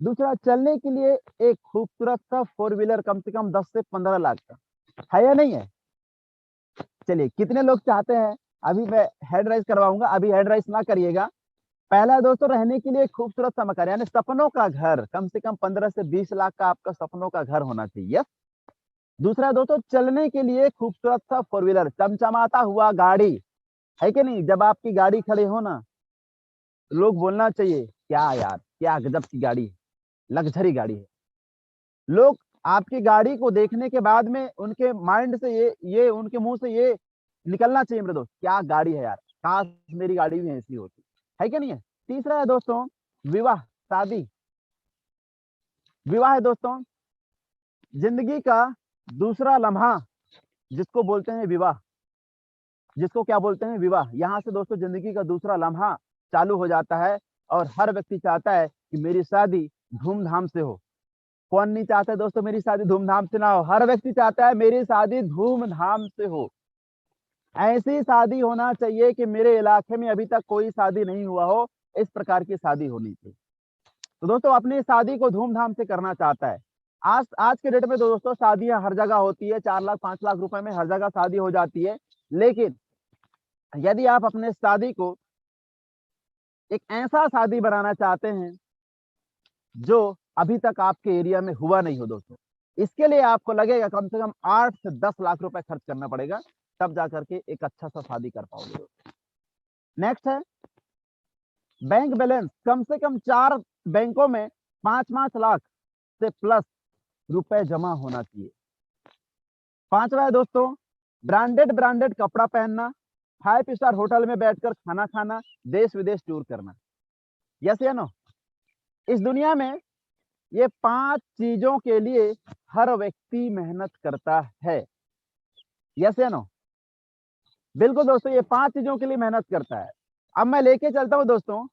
दूसरा, चलने के लिए एक खूबसूरत सा फोर व्हीलर कम से कम 10 से 15 लाख का है या नहीं है? चलिए, कितने लोग चाहते हैं? अभी मैं हेड राइज करवाऊंगा, अभी हेड राइज ना करिएगा। पहला दोस्तों, रहने के लिए एक खूबसूरत सा मकान, यानी सपनों का घर, कम से कम 15 से 20 लाख का आपका सपनों का घर होना चाहिए। दूसरा दोस्तों, चलने के लिए खूबसूरत सा फोर व्हीलर, चमचमाता हुआ गाड़ी, है कि नहीं? जब आपकी गाड़ी खड़ी हो ना, लोग बोलना चाहिए, क्या यार, क्या गजब की गाड़ी है, लग्जरी गाड़ी है। लोग आपकी गाड़ी को देखने के बाद में उनके माइंड से ये उनके मुंह से ये निकलना चाहिए मेरे दोस्त, क्या गाड़ी है यार, काश मेरी गाड़ी भी ऐसी होती, है कि नहीं है? तीसरा है दोस्तों, विवाह, शादी। विवाह है दोस्तों, जिंदगी का दूसरा लम्हा, जिसको बोलते हैं विवाह, जिसको क्या बोलते हैं, विवाह। यहाँ से दोस्तों जिंदगी का दूसरा लम्हा चालू हो जाता है, और हर व्यक्ति चाहता है कि मेरी शादी धूमधाम से हो। कौन नहीं चाहता है दोस्तों मेरी शादी धूमधाम से ना हो? हर व्यक्ति चाहता है मेरी शादी धूमधाम से हो। ऐसी शादी होना चाहिए कि मेरे इलाके में अभी तक कोई शादी नहीं हुआ हो, इस प्रकार की शादी होनी चाहिए। तो दोस्तों अपनी शादी को धूमधाम से करना चाहता है। आज आज के डेट में तो दोस्तों शादियां हर जगह होती है, 4 लाख 5 लाख रुपए में हर जगह शादी हो जाती है। लेकिन यदि आप अपने शादी को एक ऐसा शादी बनाना चाहते हैं जो अभी तक आपके एरिया में हुआ नहीं हो दोस्तों, इसके लिए आपको लगेगा कम से कम 8 से 10 लाख रुपए खर्च करना पड़ेगा, तब जाकर के एक अच्छा सा शादी कर पाओगे दोस्तों। नेक्स्ट है बैंक बैलेंस, कम से कम 4 बैंकों में 5-5 लाख से प्लस रुपए जमा होना चाहिए। पांचवा है दोस्तों, ब्रांडेड ब्रांडेड कपड़ा पहनना, 5 स्टार होटल में बैठकर खाना खाना, देश विदेश टूर करना। यस या नो? इस दुनिया में ये 5 चीजों के लिए हर व्यक्ति मेहनत करता है। यस या नो? बिल्कुल दोस्तों, ये 5 चीजों के लिए मेहनत करता है। अब मैं लेके चलता हूं दोस्तों,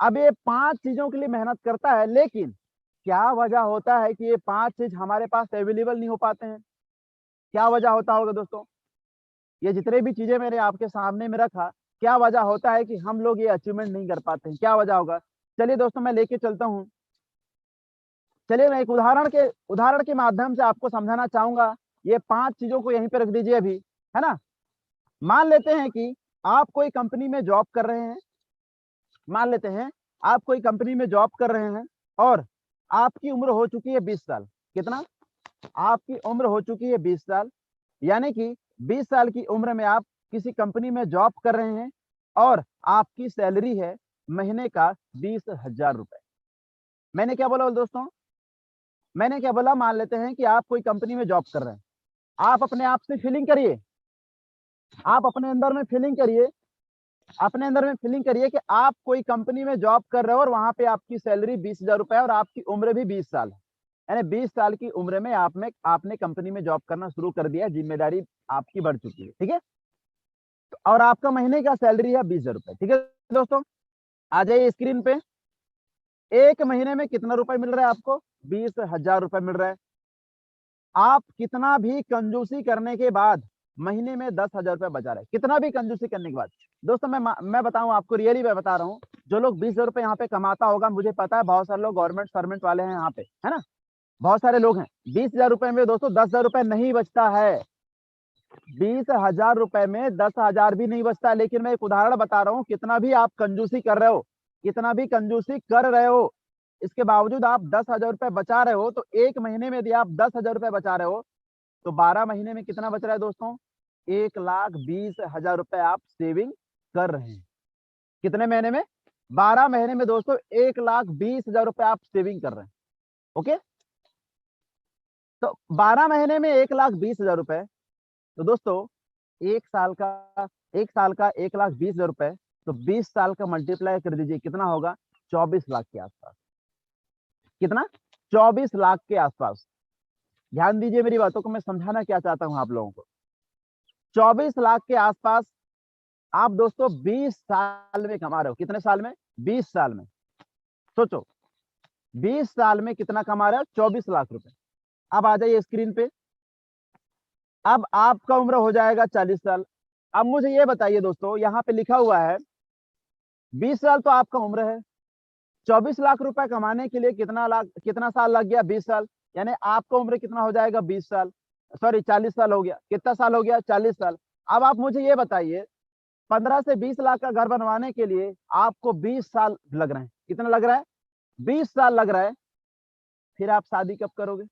अब ये 5 चीजों के लिए मेहनत करता है, लेकिन क्या वजह होता है कि ये 5 चीज हमारे पास अवेलेबल नहीं हो पाते हैं? क्या वजह होता होगा दोस्तों? ये जितने भी चीजें मैंने आपके सामने में रखा, क्या वजह होता है कि हम लोग ये अचीवमेंट नहीं कर पाते हैं? क्या वजह होगा? चलिए दोस्तों मैं लेके चलता हूँ। चलिए मैं एक उदाहरण के माध्यम से आपको समझाना चाहूंगा। ये 5 चीजों को यहीं पे रख दीजिए अभी, है ना? मान लेते हैं कि आप कोई कंपनी में जॉब कर रहे हैं, मान लेते हैं आप कोई कंपनी में जॉब कर रहे हैं, और आपकी उम्र हो चुकी है 20 साल। कितना? आपकी उम्र हो चुकी है 20 साल, यानी कि 20 साल की उम्र में आप किसी कंपनी में जॉब कर रहे हैं, और आपकी सैलरी है महीने का 20,000 रुपए। मैंने क्या बोला दोस्तों? मैंने क्या बोला? मान लेते हैं कि आप कोई कंपनी में जॉब कर रहे हैं। आप अपने आप से फीलिंग करिए, आप अपने अंदर में फीलिंग करिए, अपने अंदर में फीलिंग करिए कि आप कोई कंपनी में जॉब कर रहे हो, और वहां पे आपकी सैलरी 20,000 रुपए है, और आपकी उम्र भी 20 साल है। यानी 20 साल की उम्र में आपने कंपनी में जॉब करना शुरू कर दिया, जिम्मेदारी आपकी बढ़ चुकी है, ठीक है? तो और आपका महीने का सैलरी है 20,000 रुपए, ठीक है दोस्तों? आ जाइए स्क्रीन पे। एक महीने में कितना रुपए मिल रहा है आपको? 20,000 रुपए मिल रहा है। आप कितना भी कंजूसी करने के बाद महीने में 10,000 रुपए बचा रहे, कितना भी कंजूसी करने के बाद। दोस्तों मैं बताऊं आपको, रियली मैं बता रहा हूँ, जो लोग 20,000 रुपए यहाँ पे कमाता होगा, मुझे पता है बहुत सारे लोग गवर्नमेंट सर्वेंट वाले हैं यहाँ पे, है ना? बहुत सारे लोग हैं। 20,000 रुपए में दोस्तों 10,000 रुपए नहीं बचता है। 20,000 रुपए में 10,000 भी नहीं बचता। लेकिन मैं एक उदाहरण बता रहा हूँ, कितना भी आप कंजूसी कर रहे हो, कितना भी कंजूसी कर रहे हो, इसके बावजूद आप 10,000 रुपए बचा रहे हो, तो एक महीने में यदि आप 10,000 रुपए बचा रहे हो, तो 12 महीने में कितना बच रहा है दोस्तों? 1,20,000 रुपए आप सेविंग कर रहे हैं। कितने महीने में? 12 महीने में दोस्तों 1,20,000 रुपए आप सेविंग कर रहे हैं। ओके, तो 12 महीने में 1,20,000 रुपए, तो दोस्तों एक साल का एक साल का 1,20,000 रुपए, तो 20 साल का मल्टीप्लाई कर दीजिए, कितना होगा? 24 लाख के आसपास। कितना? 24 लाख के आसपास। ध्यान दीजिए मेरी बातों को, मैं समझाना क्या चाहता हूं आप लोगों को। 24 लाख के आसपास आप दोस्तों 20 साल में कमा रहे हो। कितने साल में? 20 साल में। सोचो, 20 साल में कितना कमा रहे हो? 24 लाख रुपए। अब आ जाइए स्क्रीन पे। अब आपका उम्र हो जाएगा 40 साल। अब मुझे ये बताइए दोस्तों, यहाँ पे लिखा हुआ है 20 साल तो आपका उम्र है, 24 लाख रुपए कमाने के लिए कितना साल लग गया? 20 साल। यानी आपका उम्र कितना हो जाएगा? 20 साल, सॉरी 40 साल हो गया। कितना साल हो गया? 40 साल। अब आप मुझे ये बताइए, 15 से 20 लाख का घर बनवाने के लिए आपको 20 साल लग रहे हैं। कितना लग रहा है? 20 साल लग रहा है। फिर आप शादी कब करोगे?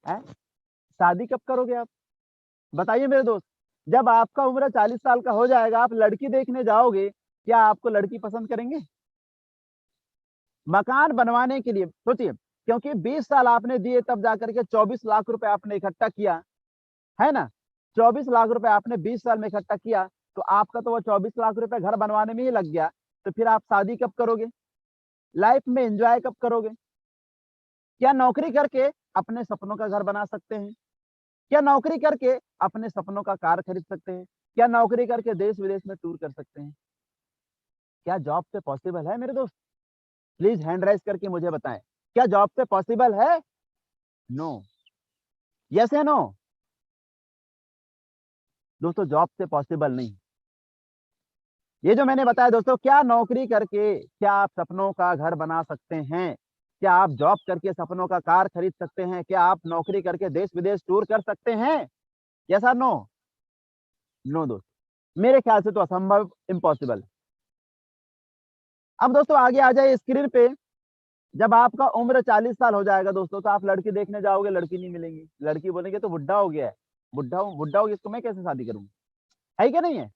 है? शादी कब करोगे आप? बताइए मेरे दोस्त। जब आपका उम्र 40 साल का हो जाएगा, आप लड़की देखने जाओगे, क्या आपको लड़की पसंद करेंगे? मकान बनवाने के लिए सोचिए, क्योंकि 20 साल आपने दिए तब जाकर के 24 लाख रुपए आपने इकट्ठा किया, है ना? 24 लाख रुपए आपने 20 साल में इकट्ठा किया, तो आपका तो वो 24 लाख रुपए घर बनवाने में ही लग गया। तो फिर आप शादी कब करोगे? लाइफ में एंजॉय कब करोगे? क्या नौकरी करके अपने सपनों का घर बना सकते हैं? क्या नौकरी करके अपने सपनों का कार खरीद सकते हैं? क्या नौकरी करके देश विदेश में टूर कर सकते हैं? क्या जॉब से पॉसिबल है मेरे दोस्त? प्लीज हैंड राइज करके मुझे बताएं, क्या जॉब से पॉसिबल है? नो। यस या नो? दोस्तों, जॉब से पॉसिबल नहीं। ये जो मैंने बताया दोस्तों, क्या नौकरी करके क्या आप सपनों का घर बना सकते हैं? क्या आप जॉब करके सपनों का कार खरीद सकते हैं? क्या आप नौकरी करके देश विदेश टूर कर सकते हैं? यस और नो? नो दोस्त, मेरे ख्याल से तो असंभव, इम्पॉसिबल। अब दोस्तों आगे आ जाए स्क्रीन पे। जब आपका उम्र 40 साल हो जाएगा दोस्तों, तो आप लड़की देखने जाओगे, लड़की नहीं मिलेंगी। लड़की बोलेंगे तो बुढ़ा हो गया है, बुढ़ा हो गया, इसको मैं कैसे शादी करूंगा? है कि नहीं है?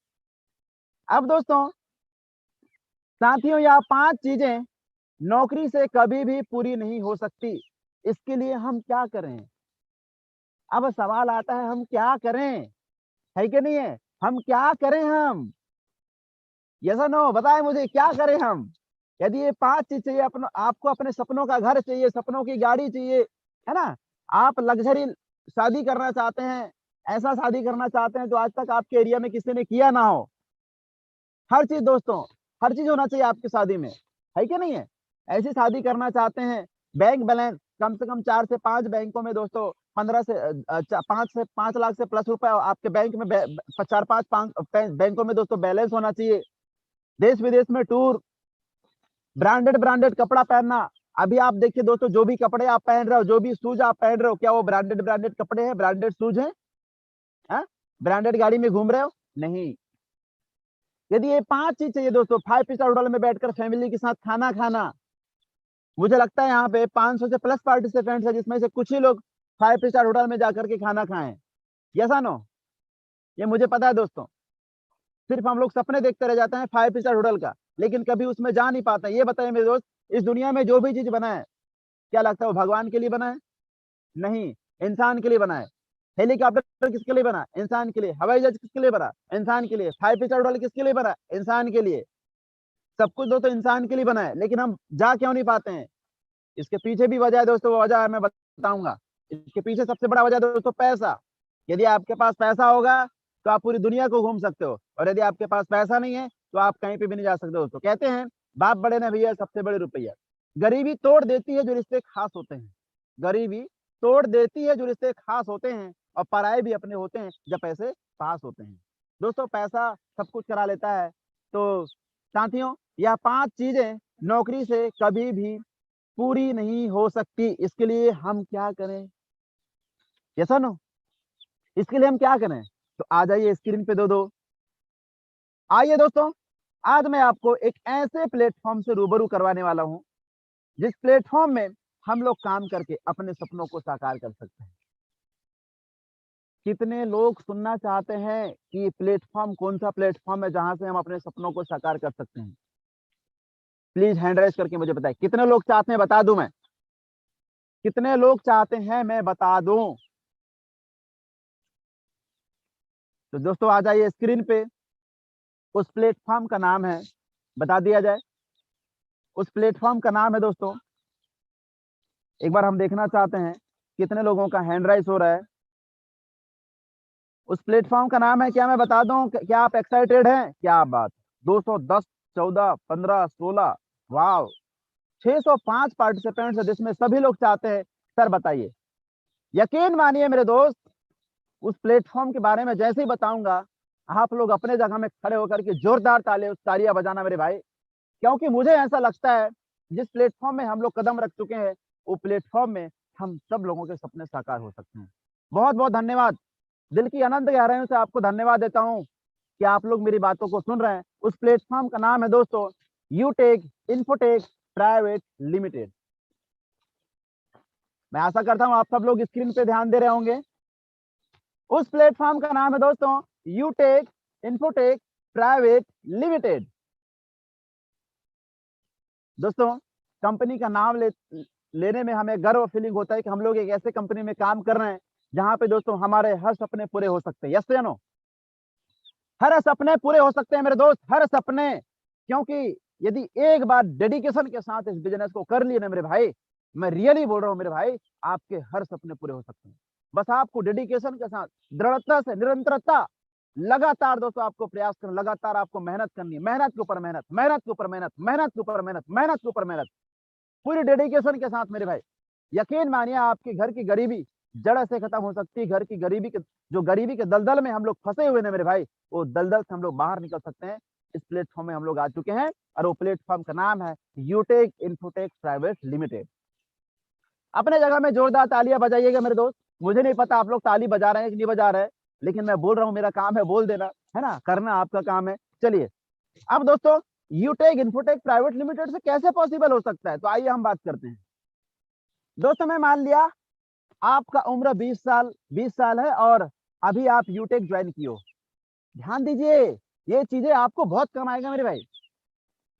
अब दोस्तों साथियों, यह 5 चीजें नौकरी से कभी भी पूरी नहीं हो सकती। इसके लिए हम क्या करें? अब सवाल आता है, हम क्या करें? है कि नहीं है? हम क्या करें? हम यस और नो बताएं मुझे, क्या करें हम? यदि ये 5 चीज चाहिए, आपको अपने सपनों का घर चाहिए, सपनों की गाड़ी चाहिए, है ना? आप लग्जरी शादी करना चाहते हैं, ऐसा शादी करना चाहते हैं जो आज तक आपके एरिया में किसी ने किया ना हो। हर चीज दोस्तों, हर चीज होना चाहिए आपकी शादी में, है कि नहीं है? ऐसी शादी करना चाहते हैं, बैंक बैलेंस कम से कम 4 से 5 बैंकों में दोस्तों 15 से 5 से 5 लाख से प्लस रुपए आपके बैंक में 4-5 बैंकों में दोस्तों बैलेंस होना चाहिए। देश विदेश में टूर, ब्रांडेड ब्रांडेड कपड़ा पहनना। अभी आप देखिए दोस्तों, जो भी कपड़े आप पहन रहे हो, जो भी शूज आप पहन रहे हो, क्या वो ब्रांडेड ब्रांडेड कपड़े हैं, ब्रांडेड शूज हैं? ब्रांडेड गाड़ी में घूम रहे हो? नहीं। यदि ये 5 चीज चाहिए दोस्तों, 5 स्टार होटल में बैठकर फैमिली के साथ खाना खाना। मुझे लगता है यहाँ पे 500 से प्लस पार्टिसिपेंट्स है, जिसमें से कुछ ही लोग 5 स्टार होटल में जाकर के खाना खाएं। Yes no? ये मुझे पता है दोस्तों। सिर्फ हम लोग सपने देखते रह जाते हैं 5 स्टार होटल का, लेकिन कभी उसमें जा नहीं पाते। ये बताइए मेरे दोस्त, इस दुनिया में जो भी चीज बना है, क्या लगता है वो भगवान के लिए बना है? नहीं, इंसान के लिए बना है। हेलीकॉप्टर किसके लिए बना? इंसान के लिए। हवाई जहाज किसके लिए बना? इंसान के लिए। 5 स्टार होटल किसके लिए बना? इंसान के लिए। सब कुछ दोस्तों इंसान के लिए बना है, लेकिन हम जा क्यों नहीं पाते हैं? इसके पीछे भी वजह है दोस्तों, वो वजह मैं बताऊंगा। इसके पीछे सबसे बड़ा वजह दोस्तों पैसा। यदि आपके पास पैसा होगा तो आप पूरी दुनिया को घूम सकते हो, और यदि आपके पास पैसा नहीं है तो आप कहीं पे भी नहीं जा सकते दोस्तों। कहते हैं बाप बड़े ने भैया सबसे बड़े रुपया। गरीबी तोड़ देती है जो रिश्ते खास होते हैं। गरीबी तोड़ देती है जो रिश्ते खास होते हैं, और पराये भी अपने होते हैं जब पैसे पास होते हैं। दोस्तों पैसा सब कुछ करा लेता है। तो साथियों, यह 5 चीजें नौकरी से कभी भी पूरी नहीं हो सकती। इसके लिए हम क्या करें? यस और नो? इसके लिए हम क्या करें? तो आ जाइए स्क्रीन पे दो। आइए दोस्तों, आज मैं आपको एक ऐसे प्लेटफॉर्म से रूबरू करवाने वाला हूं, जिस प्लेटफॉर्म में हम लोग काम करके अपने सपनों को साकार कर सकते हैं। कितने लोग सुनना चाहते हैं कि प्लेटफॉर्म कौन सा प्लेटफॉर्म है जहां से हम अपने सपनों को साकार कर सकते हैं? प्लीज हैंड राइज करके मुझे बताएं, कितने लोग चाहते हैं? बता दूं मैं? कितने लोग चाहते हैं मैं बता दूं? तो दोस्तों आ जाइए स्क्रीन पे। उस प्लेटफॉर्म का नाम है, बता दिया जाए। उस प्लेटफॉर्म का नाम है दोस्तों, एक बार हम देखना चाहते हैं कितने लोगों का हैंड राइज हो रहा है। उस प्लेटफॉर्म का नाम है, क्या मैं बता दूं? क्या आप एक्साइटेड हैं? क्या बात! 210, 14, 15, 16, वाव! 605 पार्टिसिपेंट्स है, जिसमें सभी लोग चाहते हैं सर बताइए। यकीन मानिए मेरे दोस्त, उस प्लेटफॉर्म के बारे में जैसे ही बताऊंगा, आप लोग अपने जगह में खड़े होकर के जोरदार तालियां बजाना मेरे भाई। क्योंकि मुझे ऐसा लगता है जिस प्लेटफॉर्म में हम लोग कदम रख चुके हैं वो प्लेटफॉर्म में हम सब लोगों के सपने साकार हो सकते हैं। बहुत बहुत धन्यवाद। दिल की अनंत गहराइयों से आपको धन्यवाद देता हूं कि आप लोग मेरी बातों को सुन रहे हैं। उस प्लेटफॉर्म का नाम है दोस्तों यूटेक इन्फोटेक प्राइवेट लिमिटेड। मैं आशा करता हूं आप सब लोग स्क्रीन पे ध्यान दे रहे होंगे। उस प्लेटफॉर्म का नाम है दोस्तों यूटेक इन्फोटेक प्राइवेट लिमिटेड। दोस्तों कंपनी का नाम लेने में हमें गर्व फीलिंग होता है कि हम लोग एक ऐसे कंपनी में काम कर रहे हैं जहां पे दोस्तों हमारे हर सपने पूरे हो सकते हैं। यस या नो? हर सपने पूरे हो सकते हैं मेरे दोस्त, हर सपने। क्योंकि यदि एक बार डेडिकेशन के साथ इस बिजनेस को कर लिए ना मेरे भाई, मैं रियली बोल रहा हूं मेरे भाई, आपके हर सपने पूरे हो सकते हैं। बस आपको डेडिकेशन के साथ, दृढ़ता से, निरंतरता, लगातार दोस्तों आपको प्रयास करना, लगातार आपको मेहनत करनी है, मेहनत के ऊपर मेहनत, मेहनत के ऊपर मेहनत, मेहनत के ऊपर मेहनत, मेहनत के ऊपर मेहनत, पूरी डेडिकेशन के साथ मेरे भाई। यकीन मानिए आपके घर की गरीबी जड़ से खत्म हो सकती है। घर की गरीबी के, जो गरीबी के दलदल में हम लोग फंसे हुए हैं मेरे भाई, वो दलदल से हम लोग बाहर निकल सकते हैं। इस प्लेटफॉर्म में हम लोग आ चुके हैं और वो प्लेटफॉर्म का नाम है यूटेक इन्फोटेक प्राइवेट लिमिटेड। अपने जगह में जोरदार तालियां बजाइएगा मेरे दोस्त। मुझे नहीं पता आप लोग ताली बजा रहे हैं कि नहीं बजा रहे हैं, लेकिन मैं बोल रहा हूँ, मेरा काम है बोल देना, है ना, करना आपका काम है। चलिए अब दोस्तों यूटेक इन्फोटेक प्राइवेट लिमिटेड से कैसे पॉसिबल हो सकता है, तो आइए हम बात करते हैं। दोस्तों मैं मान लिया आपका उम्र 20 साल है और अभी आप यूटेक ज्वाइन किए हो। ध्यान दीजिए, ये चीजें आपको बहुत कम आएगा मेरे भाई।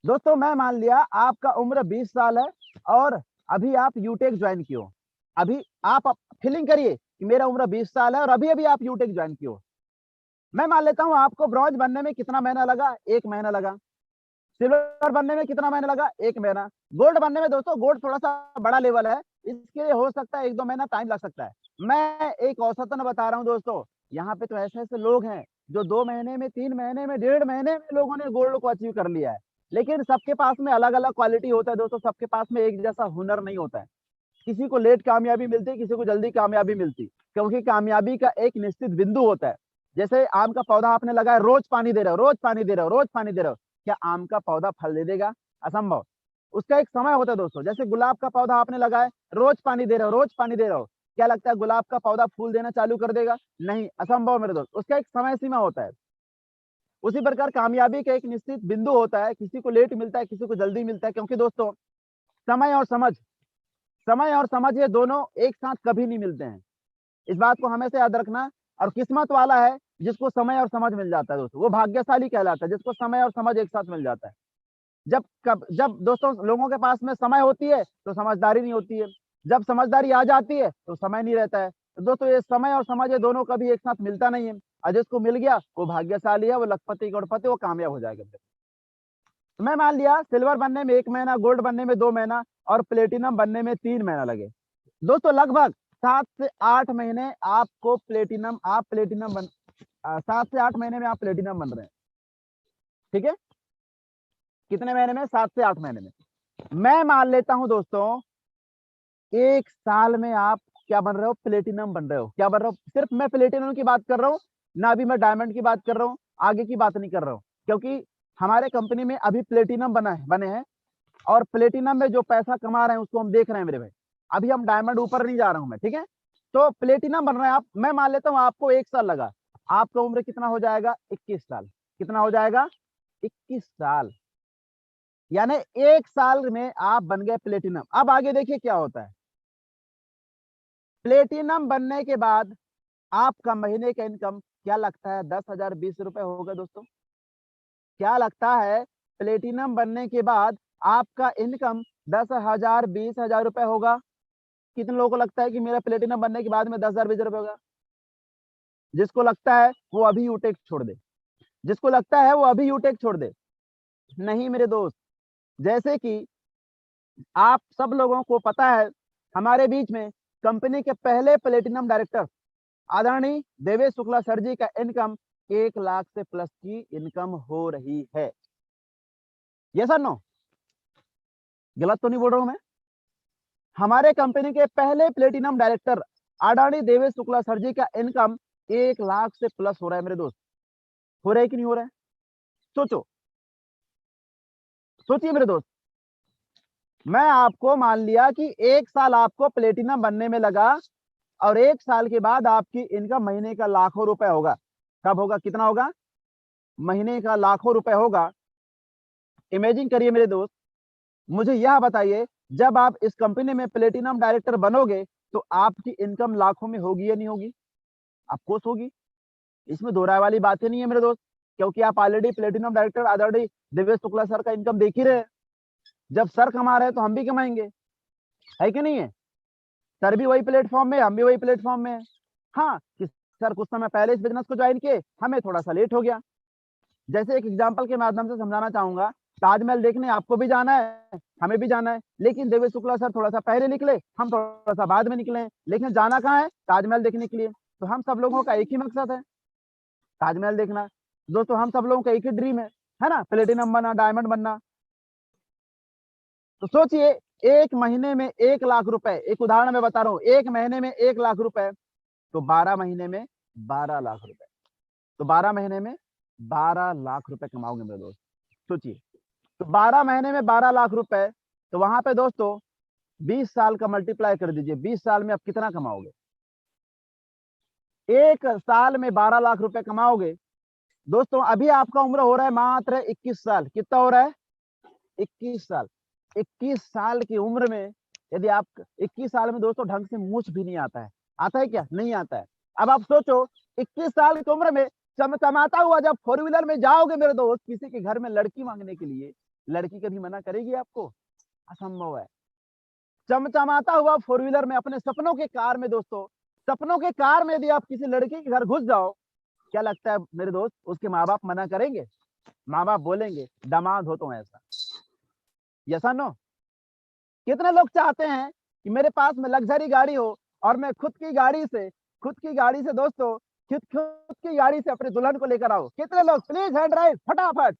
दोस्तों मैं मान लिया आपका उम्र 20 साल है और अभी आप यूटेक ज्वाइन किए हो। अभी आप फीलिंग करिए कि मेरा उम्र 20 साल है और अभी अभी आप यूटेक ज्वाइन किए हो। मैं मान लेता हूं आपको ब्रॉन्ज बनने में कितना महीना लगा? 1 महीना लगा। सिल्वर बनने में कितना महीना लगा? 1 महीना। गोल्ड बनने में दोस्तों, गोल्ड थोड़ा सा बड़ा लेवल है, इसके लिए हो सकता है 1-2 महीना टाइम लग सकता है। मैं एक औसतन बता रहा हूँ दोस्तों। यहाँ पे तो ऐसे ऐसे लोग हैं जो 2 महीने में, 3 महीने में, 1.5 महीने में लोगों ने गोल्ड को अचीव कर लिया है। लेकिन सबके पास में अलग अलग क्वालिटी होता है दोस्तों, सबके पास में एक जैसा हुनर नहीं होता है। किसी को लेट कामयाबी मिलती है, किसी को जल्दी कामयाबी मिलती, क्योंकि कामयाबी का एक निश्चित बिंदु होता है। जैसे आम का पौधा आपने लगाया, रोज पानी दे रहे हो, रोज पानी दे रहे हो, रोज पानी दे रहे हो, क्या आम का पौधा फल दे देगा? असंभव। उसका एक समय होता है दोस्तों। जैसे गुलाब का पौधा आपने लगाया, रोज पानी दे रहे हो, रोज पानी दे रहे हो, क्या लगता है गुलाब का पौधा फूल देना चालू कर देगा? नहीं, असंभव मेरे दोस्त, उसका एक समय सीमा होता है। उसी प्रकार कामयाबी का एक निश्चित बिंदु होता है, किसी को लेट मिलता है, किसी को जल्दी मिलता है, क्योंकि दोस्तों समय और समझ, समय और समझ ये दोनों एक साथ कभी नहीं मिलते हैं। इस बात को हमेशा याद रखना। और किस्मत वाला है जिसको समय और समझ मिल जाता है दोस्तों, वो भाग्यशाली कहलाता है जिसको समय और समझ एक साथ मिल जाता है। जब दोस्तों लोगों के पास में समय होती है तो समझदारी नहीं होती है, जब समझदारी आ जाती है तो समय नहीं रहता है। तो दोस्तों ये समय और समझ ये दोनों कभी एक साथ मिलता नहीं है, और जिसको मिल गया वो भाग्यशाली है, वो लखपति करोड़पति, वो कामयाब हो जाएगा। तो मैं मान लिया सिल्वर बनने में 1 महीना, गोल्ड बनने में 2 महीना और प्लेटिनम बनने में 3 महीना लगे। दोस्तों लगभग 7 से 8 महीने आपको प्लेटिनम, आप प्लेटिनम बन 7 से 8 महीने में आप प्लेटिनम बन रहे हैं। ठीक है, कितने महीने में? 7 से 8 महीने में। मैं मान लेता हूं दोस्तों 1 साल में आप क्या बन रहे हो? प्लेटिनम बन रहे हो। क्या बन रहे हो? सिर्फ मैं प्लेटिनम की बात कर रहा हूँ ना, अभी मैं डायमंड की बात कर रहा हूँ, आगे की बात नहीं कर रहा हूँ, क्योंकि हमारे कंपनी में अभी प्लेटिनम बने हैं और प्लेटिनम में जो पैसा कमा रहे हैं उसको हम देख रहे हैं मेरे भाई। अभी हम डायमंड ऊपर नहीं जा रहा हूं मैं, ठीक है? तो प्लेटिनम बन रहे हैं आप। मैं मान लेता हूं आपको 1 साल लगा, आपका उम्र कितना हो जाएगा? 21 साल। कितना हो जाएगा? 21 साल। यानी 1 साल में आप बन गए प्लेटिनम। अब आगे देखिए क्या होता है। प्लेटिनम बनने के बाद आपका महीने का इनकम क्या लगता है? 10,000 20 रुपए होगा दोस्तों। क्या लगता है? प्लेटिनम बनने के बाद आपका इनकम 10,000 20,000 रुपए होगा। कितने लोगों को लगता है कि मेरा प्लेटिनम बनने के बाद में 10,000 20 रुपए होगा? जिसको लगता है वो अभी यूटेक छोड़ दे, जिसको लगता है वो अभी यूटेक छोड़ दे। नहीं मेरे दोस्त, जैसे कि आप सब लोगों को पता है, हमारे बीच में कंपनी के पहले प्लेटिनम डायरेक्टर आदरणीय देवेश शुक्ला सर जी का इनकम 1 लाख से प्लस की इनकम हो रही है। ये सर नो, गलत तो नहीं बोल रहा हूं मैं? हमारे कंपनी के पहले प्लेटिनम डायरेक्टर आदरणीय देवेश शुक्ला सर जी का इनकम 1 लाख से प्लस हो रहा है मेरे दोस्त। हो रहा है कि नहीं हो रहा है? सोचो। सोचिए मेरे दोस्त, मैं आपको मान लिया कि 1 साल आपको प्लेटिनम बनने में लगा और 1 साल के बाद आपकी इनकम महीने का लाखों रुपए होगा। कब होगा? कितना होगा? महीने का लाखों रुपए होगा। इमेजिन करिए मेरे दोस्त, मुझे यह बताइए, जब आप इस कंपनी में प्लेटिनम डायरेक्टर बनोगे, तो आपकी इनकम लाखों में होगी या नहीं होगी? ऑफ कोर्स होगी। इसमें दो राय वाली बातें नहीं है मेरे दोस्त, क्योंकि आप already platinum director already Divyesh Shukla sir का इनकम देख ही रहे हैं। जब सर कमा रहे हैं तो हम भी कमाएंगे, है कि नहीं है? सर भी वही प्लेटफॉर्म में, हम भी वही प्लेटफॉर्म में है। हाँ, कि सर कुछ समय पहले इस बिजनेस को ज्वाइन किए, हमें थोड़ा सा लेट हो गया। जैसे एक एग्जाम्पल के माध्यम से समझाना चाहूंगा, ताजमहल देखने आपको भी जाना है, हमें भी जाना है, लेकिन देवेश शुक्ला सर थोड़ा सा पहले निकले, हम थोड़ा सा बाद में निकले हैं, लेकिन जाना कहाँ है? ताजमहल देखने के लिए। तो हम सब लोगों का एक ही मकसद है, ताजमहल देखना। दोस्तों हम सब लोगों का एक ही ड्रीम है ना? प्लेटिनम बनना, डायमंड बनना। तो सोचिए, एक महीने में 1 लाख रुपए, एक उदाहरण मैं बता रहा हूँ, एक महीने में 1 लाख रुपए, तो 12 महीने में 12 लाख रुपए, तो 12 महीने में 12 लाख रुपए कमाओगे मेरे दोस्त। सोचिए, तो 12 महीने में 12 लाख रुपए, तो वहां पे दोस्तों 20 साल का मल्टीप्लाई कर दीजिए, 20 साल में आप कितना कमाओगे? 1 साल में 12 लाख रुपए कमाओगे। दोस्तों अभी आपका उम्र हो रहा है मात्र 21 साल। कितना हो रहा है? 21 साल। 21 साल की उम्र में यदि आप 21 साल में दोस्तों ढंग से मूछ भी नहीं आता है। आता है क्या? नहीं आता है। अब आप सोचो, 21 साल की उम्र में चमचमाता हुआ जब 4 व्हीलर में जाओगे मेरे दोस्त, किसी के घर में लड़की मांगने के लिए, लड़की कभी मना करेगी आपको? असंभव है। चमचमाता हुआ 4 व्हीलर में, अपने सपनों के कार में दोस्तों, सपनों के कार में यदि आप किसी लड़की के घर घुस जाओ, क्या लगता है मेरे दोस्त, उसके माँ बाप मना करेंगे? माँ बाप बोलेंगे दामाद हो तो ऐसा। यस और नो? कितने लोग चाहते हैं कि मेरे पास में लग्जरी गाड़ी हो और मैं खुद की गाड़ी से दोस्तों, खुद की गाड़ी से अपने दुल्हन को लेकर आओ? कितने लोग? प्लीज हैंड राइज फटाफट।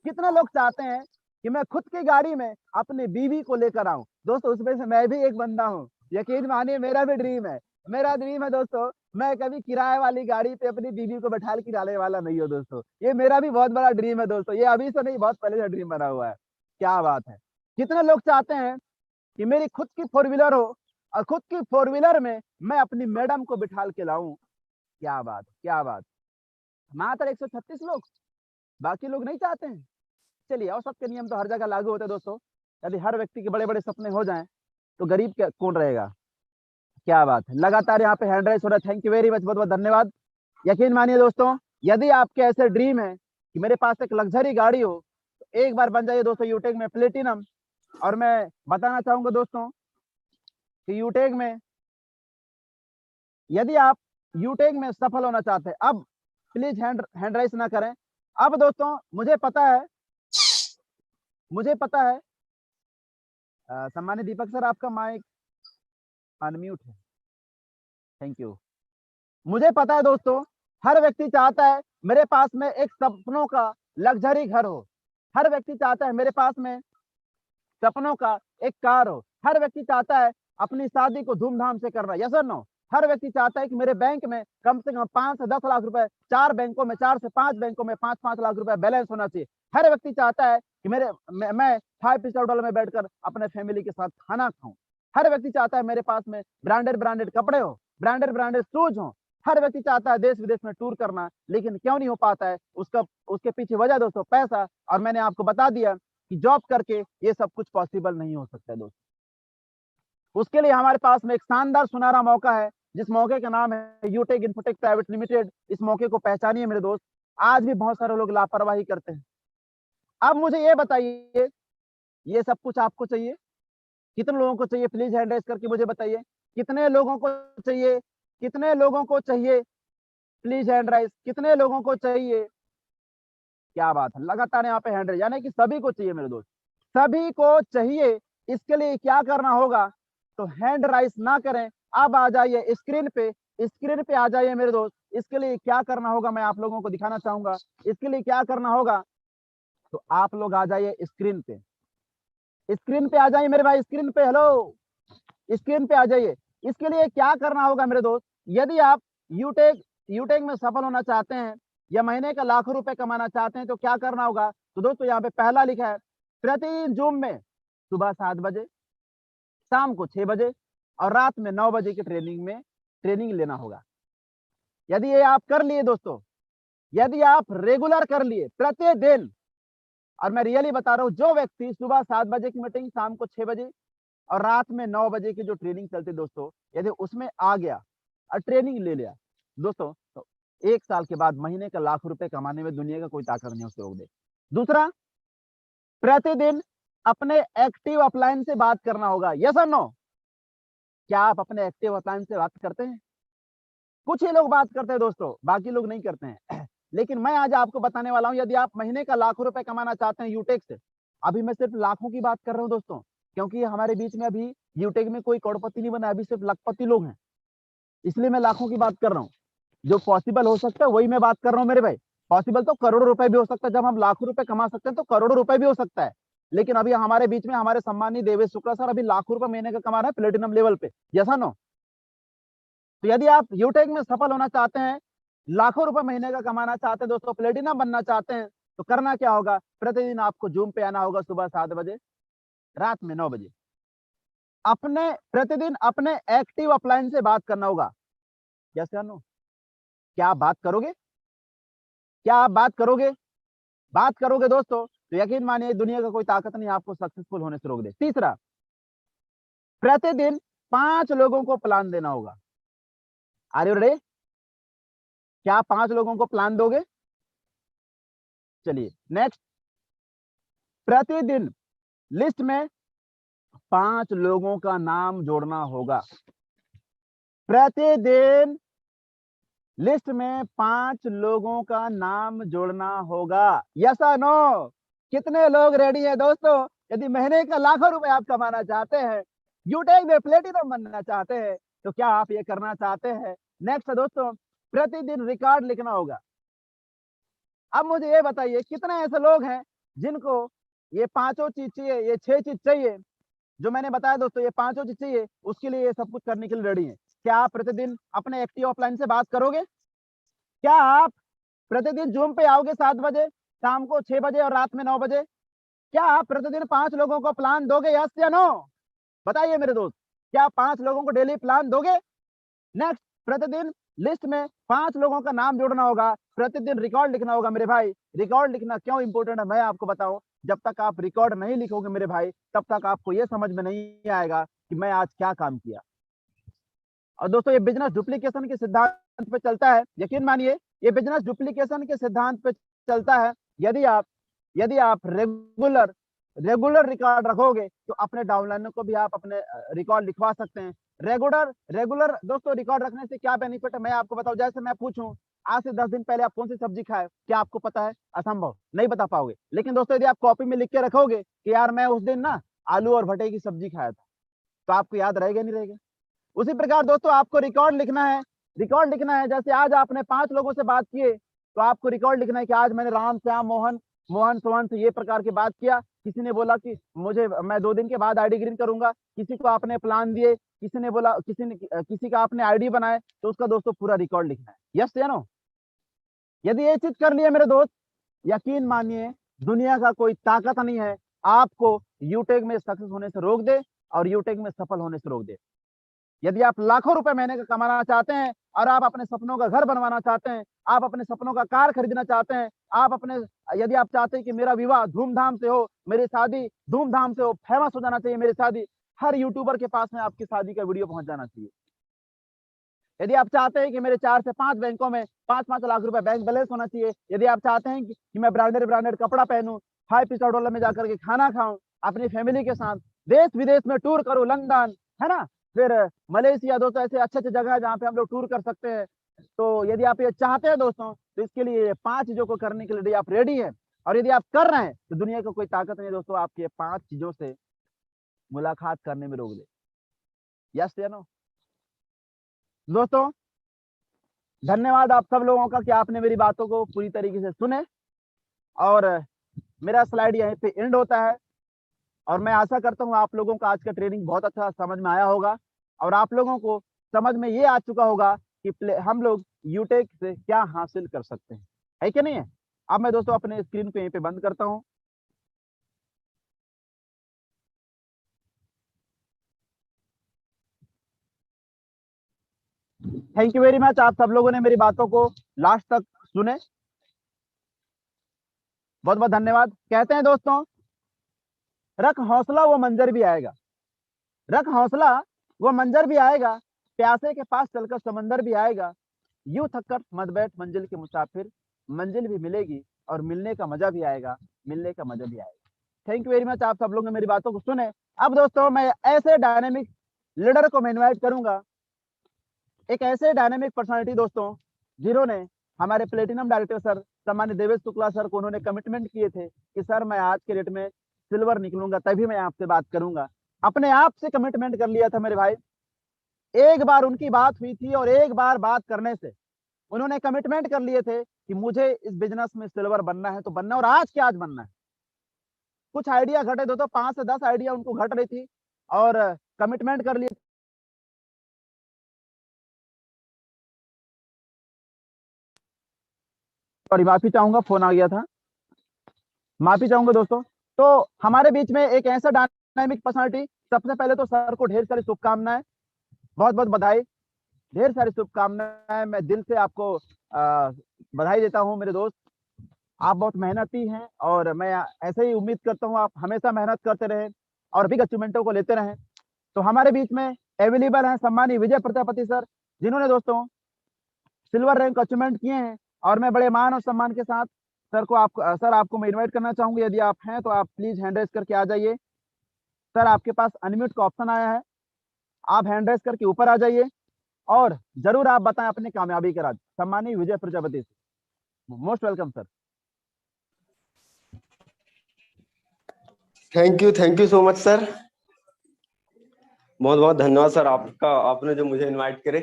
कितने लोग चाहते हैं कि मैं खुद की गाड़ी में अपनी बीवी को लेकर आऊं? दोस्तों उसमें से मैं भी एक बंदा हूं। यकीन मानिए, मेरा भी ड्रीम है। मेरा ड्रीम है दोस्तों, मैं कभी किराए वाली गाड़ी पे अपनी बीवी को बैठा के डालने वाला नहीं हो दोस्तों। ये मेरा भी बहुत बड़ा ड्रीम है दोस्तों, ये अभी से नहीं, बहुत पहले से ड्रीम बना हुआ है। क्या बात है। कितने लोग चाहते हैं कि मेरी खुद की 4 व्हीलर हो और खुद की 4 व्हीलर में मैं अपनी मैडम को बिठा के लाऊं? क्या बात, क्या बात। मात्र 136 लोग, बाकी लोग नहीं चाहते हैं। चलिए, औसत के नियम तो हर जगह लागू होते हैं दोस्तों। यदि हर व्यक्ति के बड़े बड़े सपने हो जाएं तो गरीब कौन रहेगा? क्या बात है। लगातार यहाँ पे हैंड राइज हो रहा है। थैंक यू वेरी मच, बहुत बहुत धन्यवाद। यकीन मानिए दोस्तों, यदि आपके ऐसे ड्रीम है कि मेरे पास एक लग्जरी गाड़ी हो, तो एक बार बन जाइए दोस्तों यूटेक में प्लेटिनम। और मैं बताना चाहूंगा दोस्तों कि यूटेक में, यदि आप यूटेक में सफल होना चाहते हैं, अब प्लीज हैंड राइज ना करें। अब दोस्तों मुझे पता है सम्मानित दीपक सर, आपका माइक अनम्यूट है। Thank you. मुझे पता है दोस्तों, हर व्यक्ति चाहता है मेरे पास में एक सपनों का लग्जरी घर हो। हर व्यक्ति चाहता है मेरे पास में सपनों का एक कार हो। हर व्यक्ति चाहता है अपनी शादी को धूमधाम से करना। यस और नो? हर व्यक्ति चाहता है कि मेरे बैंक में कम से कम 5 से 10 लाख रुपए, 4 बैंकों में 4 से 5 बैंकों में 5-5 लाख रुपए बैलेंस होना चाहिए। हर व्यक्ति चाहता है कि मैं 5 स्टार होटल में बैठकर अपने फैमिली के साथ खाना खाऊं। हर व्यक्ति चाहता है मेरे पास में ब्रांडेड कपड़े हो, ब्रांडेड शूज हो। हर व्यक्ति चाहता है देश विदेश में टूर करना, लेकिन क्यों नहीं हो पाता है? उसके पीछे वजह दोस्तों पैसा। और मैंने आपको बता दिया कि जॉब करके ये सब कुछ पॉसिबल नहीं हो सकता है दोस्तों। उसके लिए हमारे पास में एक शानदार सुनहरा मौका है, जिस मौके का नाम है यूटेक इन्फोटेक प्राइवेट लिमिटेड। इस मौके को पहचानिए मेरे दोस्त। आज भी बहुत सारे लोग लापरवाही करते हैं। अब मुझे ये बताइए, ये सब कुछ आपको चाहिए? कितने लोगों को चाहिए? प्लीज हैंड रेज करके मुझे बताइए, कितने लोगों को चाहिए? कितने लोगों को चाहिए? प्लीज हैंड राइज, कितने लोगों को चाहिए? क्या बात है। लगातार यहाँ पे हैंड रेज, यानी कि सभी को चाहिए मेरे दोस्त, सभी को चाहिए। इसके लिए क्या करना होगा? तो हैंड राइज ना करें, अब आ जाइए स्क्रीन पे आ जाइए मेरे दोस्त। इसके लिए क्या करना होगा मैं आप लोगों को दिखाना चाहूंगा। इसके लिए क्या करना होगा, तो आप लोग आ जाइए स्क्रीन पे आ जाइए मेरे भाई, स्क्रीन पे। हेलो, स्क्रीन पे आ जाइए। इसके लिए क्या करना होगा मेरे दोस्त, यदि आप यूटेक में सफल होना चाहते हैं या महीने का लाखों रुपए कमाना चाहते हैं, तो क्या करना होगा? तो दोस्तों यहाँ पे पहला लिखा है प्रतिदिन जूम में सुबह 7 बजे, शाम को 6 बजे और रात में 9 बजे की ट्रेनिंग लेना होगा। यदि ये आप कर लिए दोस्तों, यदि आप रेगुलर कर लिए प्रतिदिन, और मैं रियली बता रहा हूं, जो व्यक्ति सुबह 7 बजे की मीटिंग, शाम को 6 बजे और रात में 9 बजे की जो ट्रेनिंग चलती दोस्तों, यदि उसमें आ गया और ट्रेनिंग ले लिया दोस्तों, तो 1 साल के बाद महीने का लाख रुपए कमाने में दुनिया का कोई ताकत नहीं उसे रोक दे। दूसरा, प्रतिदिन अपने एक्टिव अपलाइन से बात करना होगा। यस और नो? क्या आप अपने एक्टिव अपलाइन से बात करते हैं? कुछ ही लोग बात करते हैं दोस्तों, बाकी लोग नहीं करते हैं। लेकिन मैं आज आपको बताने वाला हूं, यदि आप महीने का लाखों रुपए कमाना चाहते हैं यूटेक से, अभी मैं सिर्फ लाखों की बात कर रहा हूं दोस्तों, क्योंकि हमारे बीच में अभी यूटेक में कोई करोड़पति नहीं बना, अभी सिर्फ लाखपति लोग हैं, इसलिए मैं लाखों की बात कर रहा हूँ। जो पॉसिबल हो सकता है वही मैं बात कर रहा हूँ मेरे भाई। पॉसिबल तो करोड़ों रुपए भी हो सकता है, जब हम लाखों रुपए कमा सकते हैं तो करोड़ों रुपए भी हो सकता है। लेकिन अभी हमारे बीच में हमारे सम्मानीय देवेश शुक्ला सर अभी लाखों रुपए महीने का कमा रहे हैं प्लेटिनम लेवल पे। Yes no? तो यदि आप यूटेक में सफल होना चाहते हैं, लाखों रुपए महीने का कमाना चाहते हैं दोस्तों, प्लेटिनम बनना चाहते हैं, तो करना क्या होगा? प्रतिदिन आपको जूम पे आना होगा सुबह 7 बजे, रात में 9 बजे। अपने प्रतिदिन अपने एक्टिव अपलाइन से बात करना होगा। यस या नो? क्या आप बात करोगे? क्या आप बात करोगे? बात करोगे दोस्तों, तो यकीन मानिए दुनिया का कोई ताकत नहीं आपको सक्सेसफुल होने से रोक दे। तीसरा, प्रतिदिन 5 लोगों को प्लान देना होगा। Are you ready? क्या आप 5 लोगों को प्लान दोगे? चलिए नेक्स्ट, प्रतिदिन लिस्ट में 5 लोगों का नाम जोड़ना होगा। प्रतिदिन लिस्ट में 5 लोगों का नाम जोड़ना होगा। यस और नो? कितने लोग रेडी है दोस्तों? यदि महीने का लाखों रुपए आप कमाना चाहते हैं, यूटेक में प्लेटिनम बनना चाहते हैं, तो क्या आप ये करना चाहते हैं? नेक्स्ट है दोस्तों, प्रतिदिन रिकॉर्ड लिखना होगा। अब मुझे ये बताइए, कितने ऐसे लोग हैं जिनको ये पांचों चीज चाहिए, ये 6 चीज चाहिए जो मैंने बताया दोस्तों, ये पांचों चीज चाहिए, उसके लिए ये सब कुछ करने के लिए रेडी है? क्या आप प्रतिदिन अपने एक्टिव ऑफलाइन से बात करोगे? क्या आप प्रतिदिन जूम पे आओगे 7 बजे, शाम को 6 बजे और रात में 9 बजे? क्या आप प्रतिदिन 5 लोगों को प्लान दोगे? यस या नो? बताइए मेरे दोस्त, क्या आप 5 लोगों को डेली प्लान दोगे? नेक्स्ट, प्रतिदिन लिस्ट में 5 लोगों का नाम जोड़ना होगा। प्रतिदिन रिकॉर्ड लिखना होगा मेरे भाई। रिकॉर्ड लिखना क्यों इंपॉर्टेंट है मैं आपको बताऊं। जब तक आप रिकॉर्ड नहीं लिखोगे मेरे भाई, तब तक आपको यह समझ में नहीं आएगा कि मैं आज क्या काम किया। और दोस्तों, ये बिजनेस डुप्लीकेशन के सिद्धांत पे चलता है। यकीन मानिए, ये बिजनेस डुप्लीकेशन के सिद्धांत पे चलता है। यदि आप रेगुलर रिकॉर्ड रखोगे, तो अपने डाउनलाइनर को भी आप अपने रिकॉर्ड लिखवा सकते हैं। रेगुलर दोस्तों रिकॉर्ड रखने से क्या बेनिफिट है मैं आपको बताऊं। जैसे मैं पूछूं, आज से 10 दिन पहले आप कौन सी सब्जी खाए, क्या आपको पता है? असंभव, नहीं बता पाओगे। लेकिन दोस्तों, यदि आप कॉपी में लिख के रखोगे कि यार मैं उस दिन ना आलू और भटे की सब्जी खाया था, तो आपको याद रहेगा नहीं रहेगा? उसी प्रकार दोस्तों, आपको रिकॉर्ड लिखना है। रिकॉर्ड लिखना है, जैसे आज आपने 5 लोगों से बात किए, तो आपको रिकॉर्ड लिखना है कि आज मैंने राम, श्याम, मोहन सोहन से ये प्रकार की बात किया। किसी ने बोला कि मैं 2 दिन के बाद आईडी ग्रीन करूंगा, किसी को आपने प्लान दिए, किसी ने बोला, किसी का आपने आईडी बनाए, तो उसका दोस्तों पूरा रिकॉर्ड लिखना है। यस या नो? यदि ये चीज कर लिए मेरे दोस्त, यकीन मानिए दुनिया का कोई ताकत नहीं है आपको यूटेक में सक्सेस होने से रोक दे और यूटेक में सफल होने से रोक दे। यदि आप लाखों रुपए महीने का कमाना चाहते हैं और आप अपने सपनों का घर बनवाना चाहते हैं, आप अपने सपनों का कार खरीदना चाहते हैं, यदि आप चाहते हैं कि मेरा विवाह धूमधाम से हो, मेरी शादी धूमधाम से हो, फेमस हो जाना चाहिए मेरी शादी, हर यूट्यूबर के पास में आपकी शादी का वीडियो पहुंच जाना चाहिए। यदि आप चाहते हैं कि मेरे 4 से 5 बैंकों में 5-5 लाख रुपए बैंक बैलेंस होना चाहिए, यदि आप चाहते हैं कि मैं ब्रांडेड कपड़ा पहनूं, 5 स्टार होटल में जाकर के खाना खाऊं, अपनी फैमिली के साथ देश विदेश में टूर करूं, लंदन, है ना, फिर मलेशिया, दोस्तों ऐसे अच्छे अच्छे जगह है जहाँ पे हम लोग टूर कर सकते हैं। तो यदि आप ये चाहते हैं दोस्तों, तो इसके लिए 5 चीजों को करने के लिए आप रेडी हैं, और यदि आप कर रहे हैं, तो दुनिया का कोई ताकत नहीं दोस्तों आपके 5 चीजों से मुलाकात करने में रोक दे। यस या नो? दोस्तों, धन्यवाद आप सब लोगों का कि आपने मेरी बातों को पूरी तरीके से सुने। और मेरा स्लाइड यहीं पे एंड होता है, और मैं आशा करता हूँ आप लोगों का आज का ट्रेनिंग बहुत अच्छा समझ में आया होगा, और आप लोगों को समझ में ये आ चुका होगा कि हम लोग यूटेक से क्या हासिल कर सकते हैं, है कि नहीं है? अब मैं दोस्तों अपने स्क्रीन को यहीं पे बंद करता हूँ। थैंक यू वेरी मच, आप सब लोगों ने मेरी बातों को लास्ट तक सुने, बहुत बहुत धन्यवाद। कहते हैं दोस्तों, रख हौसला वो मंजर भी आएगा, रख हौसला वो मंजर भी आएगा, प्यासे के पास चलकर समंदर भी आएगा, यूं थक कर मत बैठ मंजिल के मुसाफिर, मंजिल भी मिलेगी और मिलने का मजा भी आएगा, मिलने का मजा भी आएगा। थैंक यू वेरी मच, आप सब लोग ने मेरी बातों को सुने। अब दोस्तों मैं ऐसे डायनेमिक लीडर को मैं इनवाइट करूंगा, एक ऐसे डायनेमिक पर्सनालिटी दोस्तों, जिन्होंने हमारे प्लेटिनम डायरेक्टर सर सम्मानित देवेश शुक्ला सर को उन्होंने कमिटमेंट किए थे कि सर मैं आज के डेट में सिल्वर निकलूंगा तभी मैं आपसे बात करूंगा। अपने आप से कमिटमेंट कर लिया था मेरे भाई, एक बार उनकी बात हुई थी और एक बार बात करने से उन्होंने कमिटमेंट कर लिए थे कि मुझे इस बिजनेस में सिल्वर बनना है तो बनना, और आज के आज बनना है। कुछ आइडिया घटे तो 5 से 10 आइडिया उनको घट रही थी और कमिटमेंट कर लिए। सॉरी, माफी चाहूंगा, फोन आ गया था, माफी चाहूंगा दोस्तों। तो हमारे बीच में एक ऐसा डायनामिक पर्सनालिटी, सबसे पहले तो सर को ढेर सारी शुभकामनाएं, बहुत बहुत बधाई, ढेर सारी शुभकामनाएं, मैं दिल से आपको बधाई देता हूं मेरे दोस्त। आप बहुत मेहनती हैं और मैं ऐसे ही उम्मीद करता हूं आप हमेशा मेहनत करते रहें और बिग अचीवमेंटों को लेते रहें। तो हमारे बीच में अवेलेबल हैं सम्मानीय विजय प्रजापति सर, जिन्होंने दोस्तों सिल्वर रैंक अचीवमेंट किए हैं, और मैं बड़े मान और सम्मान के साथ सर को सर आपको मैं इनवाइट करना चाहूंगी, यदि आप हैं तो आप प्लीज हैंड रेस करके आ जाइए। सर आपके पास अनम्यूट का ऑप्शन आया है, आप हैंड रेस करके ऊपर आ जाइए और जरूर आप बताएं अपनी कामयाबी के राज। सम्मानीय Vijay Prajapati, most welcome sir. Thank you so much sir, बहुत बहुत धन्यवाद सर आपका, आपने जो मुझे इनवाइट करे।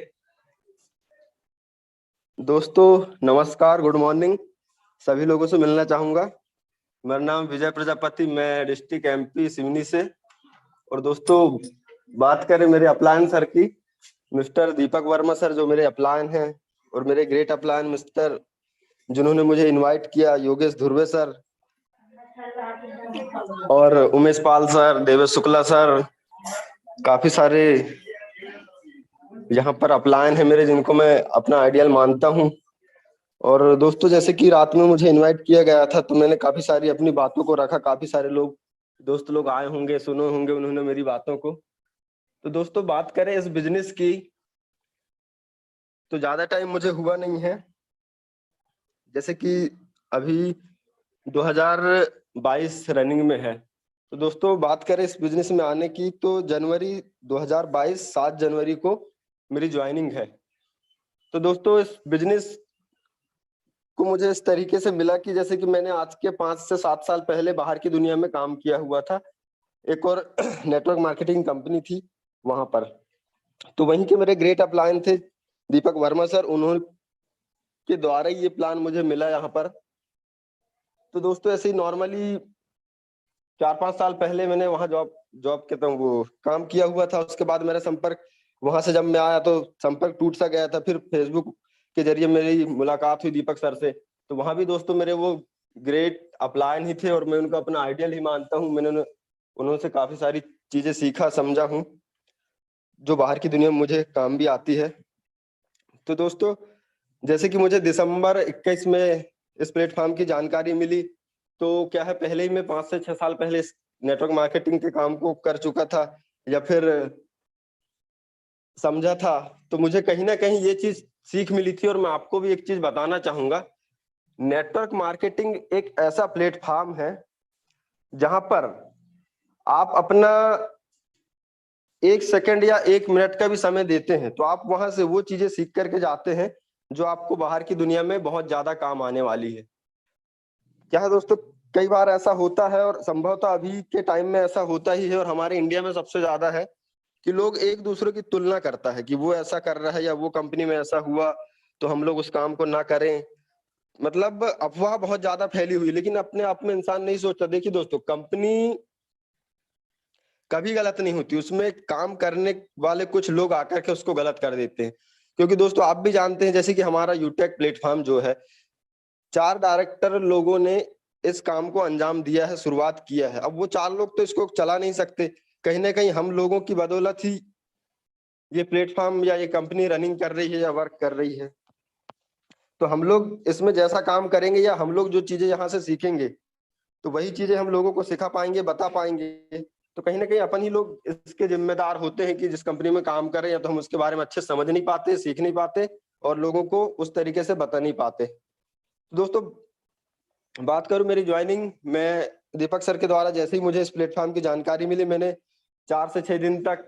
दोस्तों नमस्कार, गुड मॉर्निंग, सभी लोगों से मिलना चाहूंगा। मेरा नाम विजय प्रजापति, मैं डिस्ट्रिक्ट एमपी सिवनी से। और दोस्तों बात करें मेरे अपलायन सर की, मिस्टर दीपक वर्मा सर जो मेरे अपलायन हैं, और मेरे ग्रेट अपलायन मिस्टर जिन्होंने मुझे इनवाइट किया, योगेश धुर्वे सर और उमेश पाल सर, देवेश शुक्ला सर, काफी सारे यहाँ पर अपलायन है मेरे जिनको मैं अपना आइडियल मानता हूँ। और दोस्तों जैसे कि रात में मुझे इनवाइट किया गया था तो मैंने काफी सारी अपनी बातों को रखा, काफी सारे लोग दोस्त लोग आए होंगे, सुने होंगे उन्होंने मेरी बातों को। तो दोस्तों बात करें इस बिजनेस की तो ज्यादा टाइम मुझे हुआ नहीं है, जैसे कि अभी 2022 रनिंग में है। तो दोस्तों बात करें इस बिजनेस में आने की तो जनवरी 2022 7 जनवरी को मेरी ज्वाइनिंग है। तो दोस्तों इस बिजनेस को मुझे इस तरीके से मिला कि जैसे कि मैंने आज के 5 से 7 साल पहले बाहर की दुनिया में काम किया हुआ था, एक और नेटवर्क मार्केटिंग कंपनी थी वहां पर। तो वहीं के मेरे ग्रेट अपलायन थे दीपक वर्मा सर, उन्होंने के द्वारा ये प्लान मुझे मिला यहाँ पर। तो दोस्तों ऐसे ही नॉर्मली 4-5 साल पहले मैंने वहां जॉब के तो वो काम किया हुआ था। उसके बाद मेरा संपर्क वहां से जब मैं आया तो संपर्क टूट सा गया था। फिर फेसबुक के जरिए मेरी मुलाकात हुई दीपक सर से, तो वहां भी दोस्तों मेरे वो ग्रेट अपलायन ही थे और मैं उनका अपना आइडियल ही मानता हूँ। मैंने उन्होंने काफी सारी चीजें सीखा समझा हूँ जो बाहर की दुनिया में मुझे काम भी आती है। तो दोस्तों जैसे कि मुझे दिसंबर 21 में इस प्लेटफॉर्म की जानकारी मिली, तो क्या है पहले ही मैं 5 से 6 साल पहले इस नेटवर्क मार्केटिंग के काम को कर चुका था या फिर समझा था, तो मुझे कहीं ना कहीं ये चीज सीख मिली थी। और मैं आपको भी एक चीज बताना चाहूंगा, नेटवर्क मार्केटिंग एक ऐसा प्लेटफॉर्म है जहां पर आप अपना 1 सेकंड या 1 मिनट का भी समय देते हैं तो आप वहां से वो चीजें सीख करके जाते हैं जो आपको बाहर की दुनिया में बहुत ज्यादा काम आने वाली है। क्या है दोस्तों, कई बार ऐसा होता है और संभवतः अभी के टाइम में ऐसा होता ही है और हमारे इंडिया में सबसे ज्यादा है कि लोग एक दूसरे की तुलना करता है कि वो ऐसा कर रहा है या वो कंपनी में ऐसा हुआ तो हम लोग उस काम को ना करें। मतलब अफवाह बहुत ज्यादा फैली हुई, लेकिन अपने आप में इंसान नहीं सोचता। देखिए दोस्तों, कंपनी कभी गलत नहीं होती, उसमें काम करने वाले कुछ लोग आकर के उसको गलत कर देते हैं। क्योंकि दोस्तों आप भी जानते हैं जैसे कि हमारा यूटेक प्लेटफॉर्म जो है, 4 डायरेक्टर लोगों ने इस काम को अंजाम दिया है, शुरुआत किया है। अब वो 4 लोग तो इसको चला नहीं सकते, कहीं ना कहीं हम लोगों की बदौलत ही ये प्लेटफॉर्म या ये कंपनी रनिंग कर रही है या वर्क कर रही है। तो हम लोग इसमें जैसा काम करेंगे या हम लोग जो चीजें यहाँ से सीखेंगे तो वही चीजें हम लोगों को सिखा पाएंगे, बता पाएंगे। तो कहीं ना कहीं अपन ही लोग इसके जिम्मेदार होते हैं कि जिस कंपनी में काम कर रहे हैं तो हम उसके बारे में अच्छे समझ नहीं पाते, सीख नहीं पाते और लोगों को उस तरीके से बता नहीं पाते। तो दोस्तों बात करूं मेरी ज्वाइनिंग, मैं दीपक सर के द्वारा जैसे ही मुझे इस प्लेटफॉर्म की जानकारी मिली, मैंने 4 से 6 दिन तक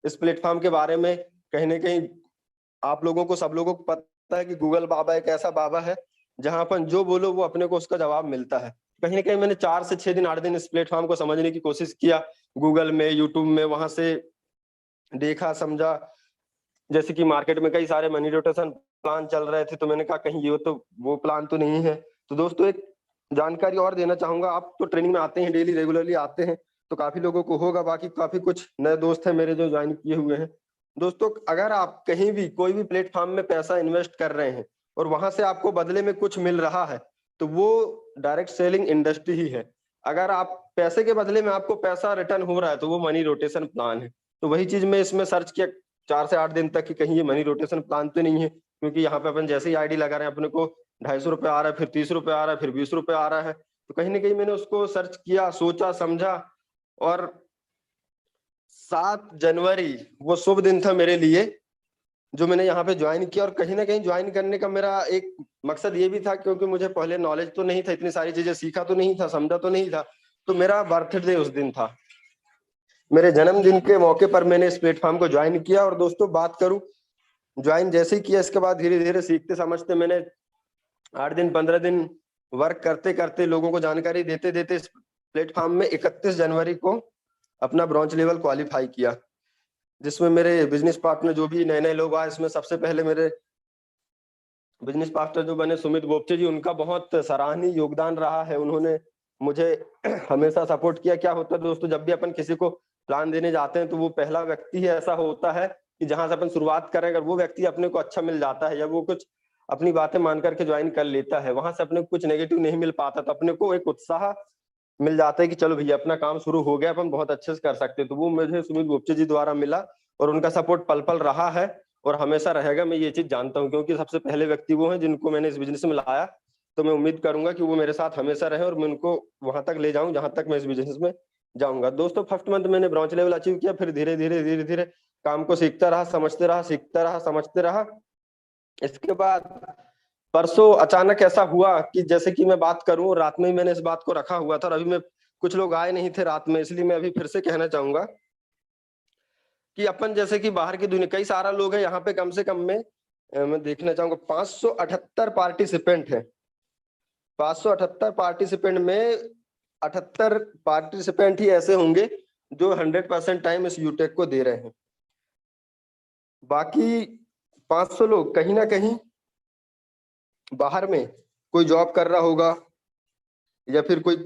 इस प्लेटफॉर्म के बारे में कहीं ना कहीं, आप लोगों को, सब लोगों को पता है कि गूगल बाबा एक ऐसा बाबा है जहां अपन जो बोलो वो अपने को उसका जवाब मिलता है। कहीं ना कहीं मैंने 4 से 6 दिन 8 दिन इस प्लेटफॉर्म को समझने की कोशिश किया, गूगल में, यूट्यूब में, वहां से देखा समझा। जैसे कि मार्केट में कई सारे मनी रोटेशन प्लान चल रहे थे तो मैंने कहा कहीं ये तो वो प्लान तो नहीं है। तो दोस्तों एक जानकारी और देना चाहूंगा, आप तो ट्रेनिंग में आते हैं, डेली रेगुलरली आते हैं तो काफी लोगों को होगा, बाकी काफी कुछ नए दोस्त हैं मेरे जो ज्वाइन किए हुए हैं। दोस्तों अगर आप कहीं भी कोई भी प्लेटफॉर्म में पैसा इन्वेस्ट कर रहे हैं और वहां से आपको बदले में कुछ मिल रहा है तो वो डायरेक्ट सेलिंग इंडस्ट्री ही है। अगर आप पैसे के बदले में आपको पैसा रिटर्न हो रहा है तो वो मनी रोटेशन प्लान है। तो वही चीज मैं इसमें सर्च किया 4 से 8 दिन तक कि कहीं ये मनी रोटेशन प्लान तो नहीं है, क्योंकि यहाँ पे अपन जैसे ही आईडी लगा रहे हैं अपने को 250 रुपये आ रहा है, फिर 30 रुपये आ रहा है, फिर 20 रुपये आ रहा है। तो कहीं ना कहीं मैंने उसको सर्च किया, सोचा समझा और 7 जनवरी वो शुभ दिन था मेरे लिए जो मैंने यहाँ पे ज्वाइन किया। और कहीं ना कहीं ज्वाइन करने का मेरा एक मकसद ये भी था क्योंकि मुझे पहले नॉलेज तो नहीं था, इतनी सारी चीजें सीखा तो नहीं था, समझा तो नहीं था। तो मेरा बर्थडे उस दिन था, मेरे जन्मदिन के मौके पर मैंने इस प्लेटफॉर्म को ज्वाइन किया। और दोस्तों बात करूं, ज्वाइन जैसे ही किया इसके बाद धीरे धीरे सीखते समझते मैंने 8 दिन 15 दिन वर्क करते करते, लोगों को जानकारी देते देते इस प्लेटफॉर्म में 31 जनवरी को अपना ब्रॉन्ज लेवल क्वालिफाई किया, जिसमें मेरे बिजनेस पार्टनर जो भी नए नए लोग आए, इसमें सबसे पहले मेरे बिजनेस पार्टनर जो बने सुमित गोप्ते जी, उनका बहुत सराहनीय योगदान रहा है। उन्होंने मुझे हमेशा सपोर्ट किया। क्या होता है दोस्तों, जब भी अपन किसी को प्लान देने जाते हैं तो वो पहला व्यक्ति ही ऐसा होता है कि जहां से अपन शुरुआत करें, अगर वो व्यक्ति अपने को अच्छा मिल जाता है या वो कुछ अपनी बातें मान करके ज्वाइन कर लेता है, वहां से अपने को कुछ नेगेटिव नहीं मिल पाता, तो अपने को एक उत्साह मिल जाता है कि चलो भैया अपना काम शुरू हो गया, अपन बहुत अच्छे से कर सकते हैं। तो वो मुझे सुमित गुप्ता जी द्वारा मिला और उनका सपोर्ट पल पल रहा है और हमेशा रहेगा। मैं ये चीज जानता हूँ क्योंकि सबसे पहले व्यक्ति वो हैं जिनको मैंने इस बिजनेस में लाया। तो मैं उम्मीद करूंगा कि वो मेरे साथ हमेशा रहे और मैं उनको वहां तक ले जाऊं जहां तक मैं इस बिजनेस में जाऊंगा। दोस्तों फर्स्ट मंथ मैंने ब्रॉन्ज लेवल अचीव किया, फिर धीरे धीरे काम को सीखता रहा, समझते रहा, सीखता रहा, समझते रहा। इसके बाद परसों अचानक ऐसा हुआ कि जैसे कि मैं बात करूं, रात में ही मैंने इस बात को रखा हुआ था और अभी मैं, कुछ लोग आए नहीं थे रात में, इसलिए मैं अभी फिर से कहना चाहूंगा कि अपन जैसे कि बाहर की दुनिया, कई सारा लोग है यहाँ पे, कम से कम में मैं देखना चाहूंगा 578 पार्टिसिपेंट है। 578 पार्टिसिपेंट में 78 पार्टिसिपेंट ही ऐसे होंगे जो 100% टाइम इस यूटेक को दे रहे हैं। बाकी 500 लोग कहीं ना कहीं बाहर में कोई जॉब कर रहा होगा या फिर कोई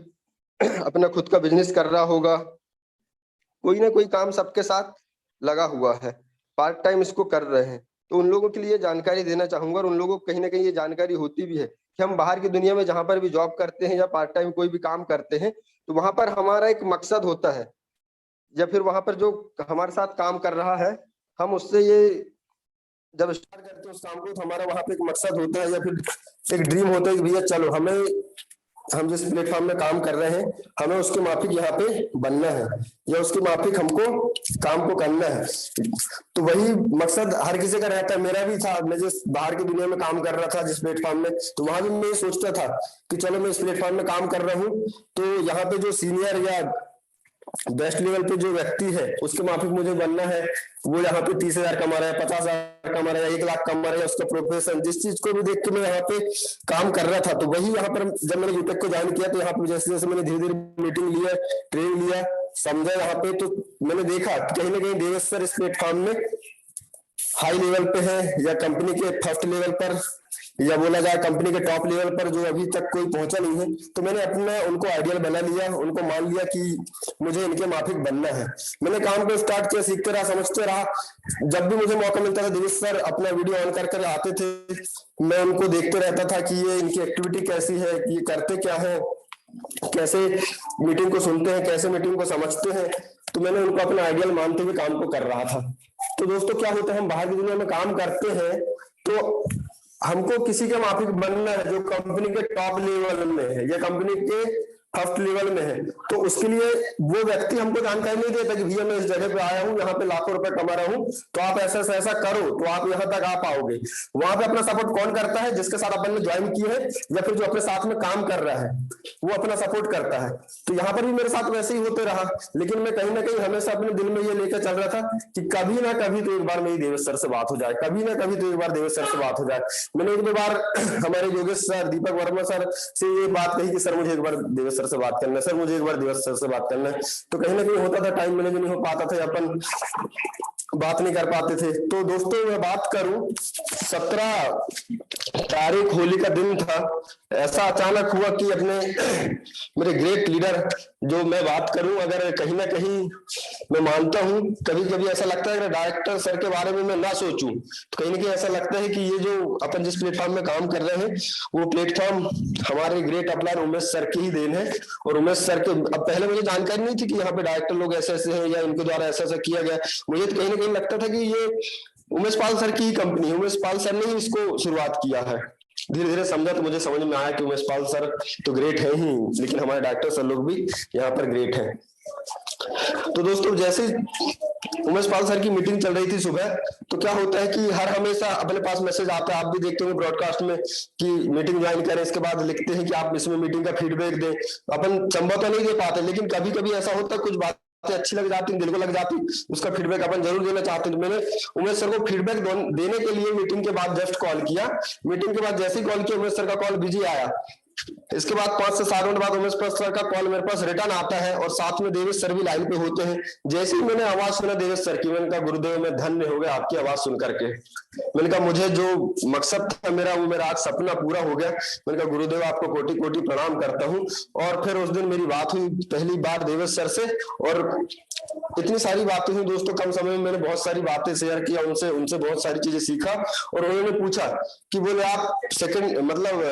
अपना खुद का बिजनेस कर रहा होगा, कोई ना कोई काम सबके साथ लगा हुआ है, पार्ट टाइम इसको कर रहे हैं। तो उन लोगों के लिए जानकारी देना चाहूंगा और उन लोगों को कहीं ना कहीं ये जानकारी होती भी है कि हम बाहर की दुनिया में जहां पर भी जॉब करते हैं या पार्ट टाइम कोई भी काम करते हैं तो वहां पर हमारा एक मकसद होता है, या फिर वहां पर जो हमारे साथ काम कर रहा है हम उससे ये जब स्टार्ट करते हैं उस काम को, तो हमारा वहां पे एक मकसद होता है या फिर एक ड्रीम होता है कि भैया चलो हम जिस प्लेटफॉर्म में काम कर रहे हैं हमें उसके माफिक यहाँ पे बनना है या उसके माफिक हमको काम को करना है। तो वही मकसद हर किसी का रहता है, मेरा भी था। मैं जिस बाहर की दुनिया में काम कर रहा था जिस प्लेटफॉर्म में, तो वहां भी मैं सोचता था कि चलो मैं इस प्लेटफॉर्म में काम कर रहा हूँ तो यहाँ पे जो सीनियर या बेस्ट लेवल पे जो व्यक्ति है उसके माफिक मुझे बनना है। वो यहाँ पे 30,000 कमा रहा है, 50,000 कमा रहा है, 1 लाख कमा रहा है, उसका प्रोफेशन, जिस चीज को भी देख के मैं यहाँ पे काम कर रहा था। तो वही यहाँ पर जब मैंने यूटेक को ज्वाइन किया तो यहाँ पे जैसे जैसे मैंने धीरे धीरे मीटिंग लिया, ट्रेनिंग लिया, समझा यहाँ पे, तो मैंने देखा कहीं ना कहीं देवेश सर इस प्लेटफॉर्म में हाई लेवल पे है या कंपनी के फर्स्ट लेवल पर या बोला जाए कंपनी के टॉप लेवल पर जो अभी तक कोई पहुंचा नहीं है। तो मैंने अपना उनको आइडियल बना लिया, उनको मान लिया कि मुझे इनके माफिक बनना है। मैंने काम को स्टार्ट किया, सीखते रहा, समझते रहा। जब भी मुझे मौका मिलता था देवेश सर अपना वीडियो ऑन कर आते थे, मैं उनको देखते रहता था कि ये इनकी एक्टिविटी कैसी है, ये करते क्या है, कैसे मीटिंग को सुनते हैं, कैसे मीटिंग को समझते हैं। तो मैंने उनको अपना आइडियल मानते हुए काम को कर रहा था। तो दोस्तों क्या होता है, हम बाहर की दुनिया में काम करते हैं तो हमको किसी का माफिक बनना है जो कंपनी के टॉप लेवल में है या कंपनी के फर्स्ट लेवल में है, तो उसके लिए वो व्यक्ति हमको जानकारी नहीं देता कि भैया मैं इस जगह पे आया हूँ, यहाँ पे लाखों रुपए कमा रहा हूँ, तो आप ऐसा ऐसा करो तो आप यहाँ तक आ पाओगे। वहां पे अपना सपोर्ट कौन करता है? जिसके साथ अपन ने ज्वाइन की है या फिर जो अपने साथ में काम कर रहा है वो अपना सपोर्ट करता है। तो यहाँ पर भी मेरे साथ वैसे ही होते रहा, लेकिन मैं कहीं ना कहीं हमेशा अपने दिल में ये लेकर चल रहा था कि कभी ना कभी तो एक बार मेरी देवेश सर से बात हो जाए, कभी ना कभी तो एक बार देवेश सर से बात हो जाए। मैंने एक दो बार हमारे योगेश सर, दीपक वर्मा सर से ये बात कही कि सर मुझे एक बार देवेश सर से बात करना है, सर मुझे एक बार देवेश सर से बात करना है। तो कहीं ना कहीं होता था टाइम मैनेज नहीं हो पाता था, अपन बात नहीं कर पाते थे। तो दोस्तों मैं बात करूं, 17 तारीख होली का दिन था, ऐसा अचानक हुआ कि अपने मेरे ग्रेट लीडर जो मैं बात करूं, अगर कहीं ना कहीं मैं मानता हूं कभी कभी ऐसा लगता है अगर डायरेक्टर सर के बारे में मैं ना सोचूं तो कहीं ना कहीं ऐसा लगता है कि ये जो अपन जिस प्लेटफॉर्म में काम कर रहे हैं वो प्लेटफॉर्म हमारे ग्रेट अपलाइन उमेश सर की ही देन है। और उमेश सर के अब पहले मुझे जानकारी नहीं थी कि यहाँ पे डायरेक्टर लोग ऐसे ऐसे हैं या इनके द्वारा ऐसा ऐसा किया गया। मुझे तो कहीं ना कहीं लगता था कि ये उमेश पाल सर की ही कंपनी है, उमेश पाल सर ने ही इसको शुरुआत किया है। धीरे धीरे समझा तो मुझे समझ में आया कि उमेश पाल सर तो ग्रेट है ही, लेकिन हमारे डॉक्टर सर लोग भी यहाँ पर ग्रेट हैं। तो दोस्तों जैसे उमेश पाल सर की मीटिंग चल रही थी सुबह, तो क्या होता है कि हर हमेशा अपने पास मैसेज आता है, आप भी देखते होंगे ब्रॉडकास्ट में कि मीटिंग ज्वाइन करें, इसके बाद लिखते हैं कि आप इसमें मीटिंग का फीडबैक दें। अपन संभव तो नहीं दे पाते, लेकिन कभी कभी ऐसा होता है कुछ बात अच्छी लग जाती है, दिल को लग जाती, उसका फीडबैक अपन जरूर देना चाहते हैं। तो मैंने उमेश सर को फीडबैक देने के लिए मीटिंग के बाद जस्ट कॉल किया। मीटिंग के बाद जैसे ही कॉल किया उमेश सर का कॉल बिजी आया। इसके बाद 5 से 7 मिनट बाद उमेश सर का कॉल मेरे पास रिटर्न आता है और साथ में देवेश सर भी लाइन पे होते हैं। जैसे ही मैंने आवाज सुना देवेश सर की, मैंने कहा गुरुदेव मैं धन्य हो गया आपकी आवाज सुन करके। मैंने कहा मुझे जो मकसद था मेरा वो मेरा आज सपना पूरा हो गया। मैंने कहा गुरुदेव आपको कोटि कोटि प्रणाम करता हूँ। और फिर उस दिन मेरी बात हुई पहली बार देवेश सर से, और इतनी सारी बातें हुई दोस्तों, कम समय में मैंने बहुत सारी बातें शेयर किया उनसे बहुत सारी चीजें सीखा। और उन्होंने पूछा कि बोले आप सेकंड मतलब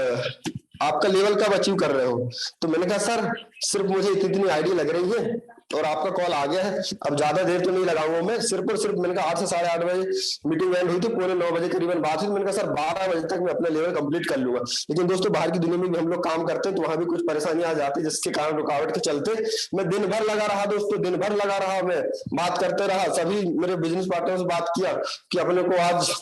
आपका लेवल कब अचीव कर रहे हो? तो मैंने कहा सर सिर्फ मुझे इतनी आइडिया लग रही है और आपका कॉल आ गया है, अब ज्यादा देर तो नहीं लगाऊंगा मैं, सिर्फ और सिर्फ मैंने कहा 8 से 8:30 बजे मीटिंग एंड हुई थी, 8:45 बजे करीबन बात हुई। मैंने कहा सर 12 बजे तक मैं अपना लेवल कंप्लीट कर लूंगा। लेकिन दोस्तों बाहर की दुनिया में भी हम लोग काम करते हैं तो वहां भी कुछ परेशानी आ जाती है, जिसके कारण रुकावट के चलते मैं दिन भर लगा रहा दोस्तों, दिन भर लगा रहा, मैं बात करते रहा। सभी मेरे बिजनेस पार्टनर से बात किया कि अपने को आज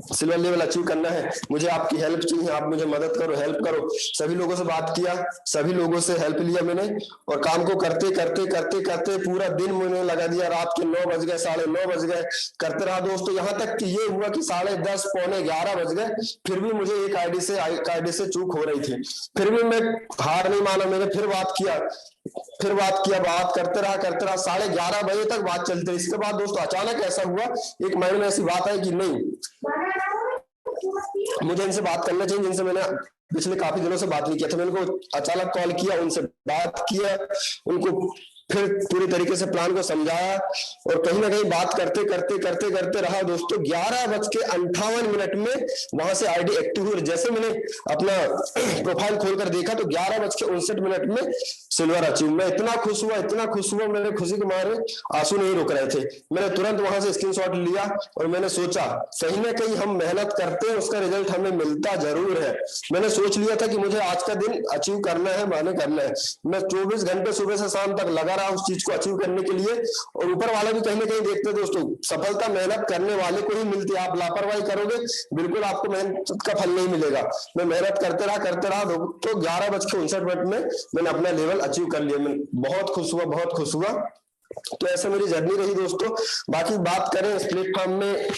सिल्वर लेवल अचीव करना है, मुझे आपकी हेल्प चाहिए, आप मुझे मदद करो, हेल्प करो। सभी लोगों से बात किया, सभी लोगों से हेल्प लिया मैंने, और काम को करते करते करते करते पूरा दिन मैंने लगा दिया। रात के 9 बज गए, 9:30 बज गए, करते रहा दोस्तों। यहाँ तक कि ये हुआ कि 10:30 पौने 11 बज गए, फिर भी मुझे एक आईडी से चूक हो रही थी। फिर भी मैं हार नहीं माना, मैंने फिर बात किया, बात करते रहा 11:30 बजे तक बात चलती रही। इसके बाद दोस्तों अचानक ऐसा हुआ, एक माइंड में ऐसी बात आई कि नहीं मुझे इनसे बात करना चाहिए जिनसे मैंने पिछले काफी दिनों से बात नहीं किया था। मैंने उनको अचानक कॉल किया, उनसे बात किया, उनको फिर पूरी तरीके से प्लान को समझाया, और कहीं ना कहीं बात करते करते करते करते रहा दोस्तों। 11:58 में वहां से आईडी एक्टिव हुई। जैसे मैंने अपना प्रोफाइल खोलकर देखा तो 11:59 में सिल्वर अचीव। मैं इतना खुश हुआ, मेरे खुशी के मारे आंसू नहीं रुक रहे थे। मैंने तुरंत वहां से स्क्रीनशॉट लिया और मैंने सोचा कहीं ना कहीं हम मेहनत करते हैं, उसका रिजल्ट हमें मिलता जरूर है। मैंने सोच लिया था कि मुझे आज का दिन अचीव करना है, माने करना है। मैं 24 घंटे सुबह से शाम तक लगा रहा उस चीज को अचीव करने के लिए, और ऊपर वाला भी कहीं ना कहीं देखते दोस्तों, सफलता मेहनत करने वाले को ही मिलती है। आप लापरवाही करोगे बिल्कुल आपको मेहनत का फल नहीं मिलेगा। मैं मेहनत करते रहा तो 11:59 में मैंने अपना लेवल अचीव कर लिया। मैं बहुत खुश हुआ। तो ऐसा मेरी जर्नी रही दोस्तों। बाकी बात करें इस प्लेटफॉर्म में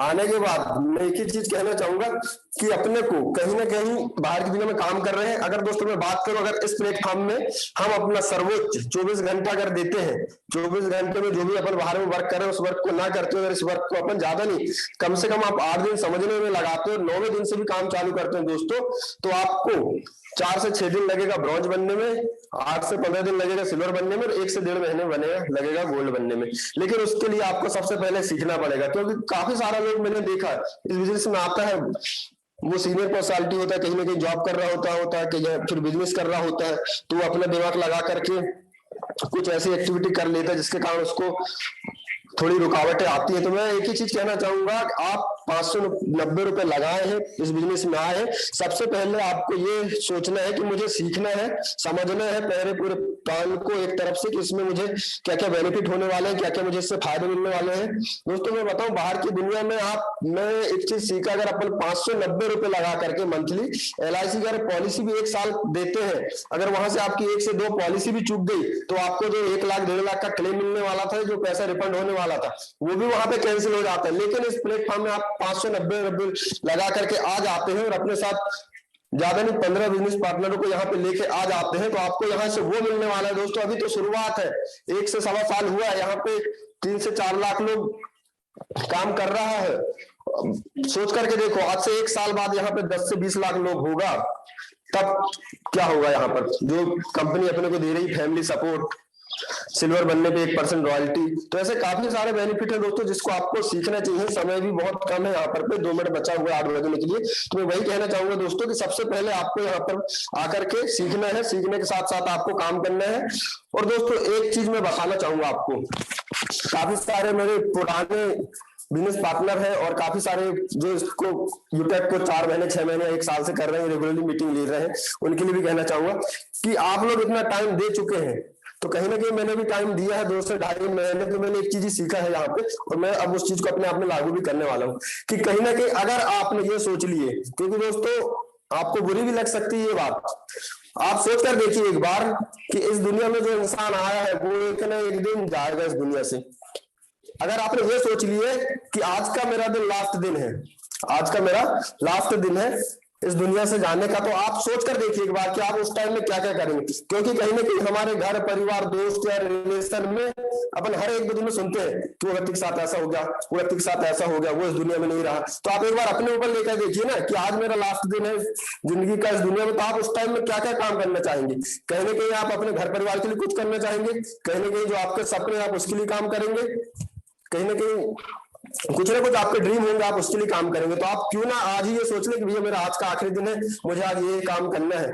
आने के बाद, मैं एक ही चीज कहना चाहूंगा कि अपने को कहीं ना कहीं बाहर की दुनिया में काम कर रहे हैं। अगर दोस्तों मैं बात करूं, अगर इस प्लेटफॉर्म में हम अपना सर्वोच्च 24 घंटा अगर देते हैं, 24 घंटे में जो भी अपन बाहर में वर्क कर रहे हैं उस वर्क को ना करते हो, अगर इस वर्क को अपन ज्यादा नहीं कम से कम आप 8 दिन समझने में लगाते हो, 9वें दिन से भी काम चालू करते हैं दोस्तों, तो आपको 4 से 6 दिन लगेगा ब्रॉन्ज बनने में, 8 से 15 दिन लगेगा सिल्वर बनने में, और 1 से 1.5 महीने लगेगा गोल्ड बनने में। लेकिन उसके लिए आपको सबसे पहले सीखना पड़ेगा, क्योंकि काफी सारा लोग मैंने देखा इस बिजनेस में आता है, वो सीनियर पर्सनालिटी होता है, कहीं ना कहीं जॉब कर रहा होता है कि फिर बिजनेस कर रहा होता है, तो वो अपना दिमाग लगा करके कुछ ऐसी एक्टिविटी कर लेता है जिसके कारण उसको थोड़ी रुकावटें आती है। तो मैं एक ही चीज कहना चाहूंगा, आप 590 रुपए लगाए हैं, इस बिजनेस में आए हैं, सबसे पहले आपको ये सोचना है कि मुझे सीखना है, समझना है पहले पूरे प्लान को एक तरफ से, कि इसमें मुझे क्या क्या बेनिफिट होने वाले हैं, क्या क्या मुझे इससे फायदे मिलने वाले हैं। दोस्तों मैं बताऊं, बाहर की दुनिया में मैं एक चीज सीखा, अगर अपन 590 रुपए लगा करके मंथली LIC की अगर पॉलिसी भी 1 साल देते हैं, अगर वहां से आपकी 1 से 2 पॉलिसी भी चूक गई तो आपको जो 1 लाख 1.5 लाख का क्लेम मिलने वाला था, जो पैसा रिफंड होने वाला था, वो भी वहां पे कैंसिल हो जाता है। लेकिन इस प्लेटफॉर्म में आप 590 रुपए लगा करके आ जाते हैं और अपने साथ ज्यादा नहीं 15 बिजनेस पार्टनरों को यहाँ पे लेके आ जाते हैं, तो आपको यहाँ से वो मिलने वाला है। दोस्तों अभी तो शुरुआत है, 1 से सवा साल हुआ है, यहाँ पे 3 से 4 लाख लोग काम कर रहा है। सोच करके देखो, आज से 1 साल बाद यहाँ पे 10 से 20 लाख लोग होगा, तब क्या होगा। यहाँ पर जो कंपनी अपने को दे रही फैमिली सपोर्ट, सिल्वर बनने पे 1% रॉयल्टी, तो ऐसे काफी सारे बेनिफिट है दोस्तों, जिसको आपको सीखना चाहिए। समय भी बहुत कम है यहाँ पर 2 मिनट बचा हुआ है 8 बजने के लिए। तो मैं वही कहना चाहूंगा दोस्तों कि सबसे पहले आपको यहाँ पर आकर के सीखना है, सीखने के साथ साथ आपको काम करना है। और दोस्तों एक चीज मैं बताना चाहूंगा आपको, काफी सारे मेरे पुराने बिजनेस पार्टनर है और काफी सारे जो इसको यूटेक को 4 महीने 6 महीने 1 साल से कर रहे हैं, रेगुलरली मीटिंग ले रहे हैं, उनके लिए भी कहना चाहूंगा कि आप लोग इतना टाइम दे चुके हैं, तो कहीं ना कहीं मैंने भी टाइम दिया है 2 से 2.5 महीने, तो मैंने एक चीज ही सीखा है यहाँ पे, और मैं अब उस चीज को अपने आप में लागू भी करने वाला हूँ कि कहीं ना कहीं अगर आपने ये सोच लिए, क्योंकि दोस्तों आपको बुरी भी लग सकती है ये बात, आप सोच कर देखिए एक बार कि इस दुनिया में जो इंसान आया है वो एक ना एक दिन जाएगा इस दुनिया से। अगर आपने ये सोच लिए कि आज का मेरा दिन लास्ट दिन है, आज का मेरा लास्ट दिन है इस दुनिया से जाने का, तो आप सोच कर देखिए एक बार कि आप उस टाइम में क्या क्या करेंगे। क्योंकि कहीं ना कहीं हमारे घर परिवार दोस्त या रिलेशन में अपन हर एक दिन में सुनते हैं कि वो व्यक्ति के साथ ऐसा हो गया, वो व्यक्ति के साथ ऐसा हो गया, वो इस दुनिया में नहीं रहा। तो आप एक बार अपने ऊपर लेकर देखिए ना कि आज मेरा लास्ट दिन है जिंदगी का इस दुनिया में, तो आप उस टाइम में क्या क्या काम करना चाहेंगे। कहीं ना कहीं आप अपने घर परिवार के लिए कुछ करना चाहेंगे, कहीं ना कहीं जो आपके सपने आप उसके लिए काम करेंगे, कहीं ना कहीं कुछ ना कुछ आपके ड्रीम होंगे, आप उसके लिए काम करेंगे। तो आप क्यों ना आज ही ये सोच ले कि भैया मेरा आज का आखिरी दिन है, मुझे आज ये काम करना है।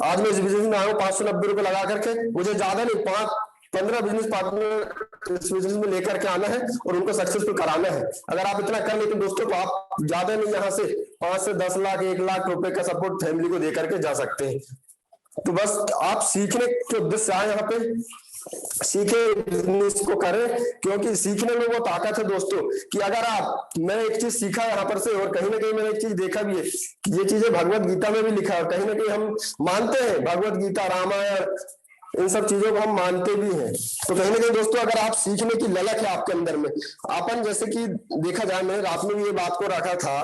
आज मैं इस बिजनेस में आया हूँ 590 रुपए लगा करके, मुझे ज्यादा नहीं 5-15 बिजनेस पार्टनर इस बिजनेस में लेकर के आना है और उनको सक्सेसफुल कराना है। अगर आप इतना कर लेते दोस्तों, तो आप ज्यादा नहीं यहाँ से 5 से 10 लाख 1 लाख रुपए का सपोर्ट फैमिली को दे करके जा सकते हैं। तो बस आप सीखने के उद्देश्य से आए यहाँ पे, सीखे, बिजनेस को करें, क्योंकि सीखने में वो ताकत है दोस्तों कि अगर आप, मैंने एक चीज सीखा यहाँ पर से, और कहीं ना कहीं मैंने एक चीज देखा भी है कि ये चीजें भगवत गीता में भी लिखा है, और कहीं ना कहीं हम मानते हैं भगवत गीता, रामायण, इन सब चीजों को हम मानते भी हैं। तो कहीं ना कहीं दोस्तों अगर आप सीखने की ललक है आपके अंदर में, अपन जैसे कि देखा जाए, मैंने रात में भी ये बात को रखा था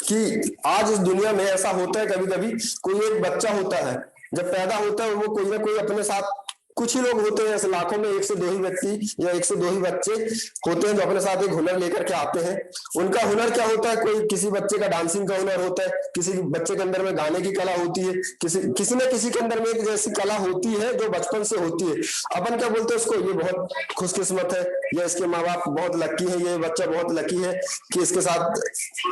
कि आज इस दुनिया में ऐसा होता है, कभी कभी कोई एक बच्चा होता है, जब पैदा होता है वो कोई ना कोई अपने साथ, कुछ ही लोग होते हैं ऐसे लाखों में 1 से 2 ही व्यक्ति या 1 से 2 ही बच्चे होते हैं जो अपने साथ एक हुनर लेकर के आते हैं। उनका हुनर क्या होता है, कोई किसी बच्चे का डांसिंग का हुनर होता है, किसी बच्चे के अंदर में गाने की कला होती है, किसी न किसी के अंदर में एक जैसी कला होती है जो बचपन से होती है। अपन क्या बोलते हैं उसको, ये बहुत खुशकिस्मत है, या इसके माँ बाप बहुत लकी है, ये बच्चा बहुत लकी है कि इसके साथ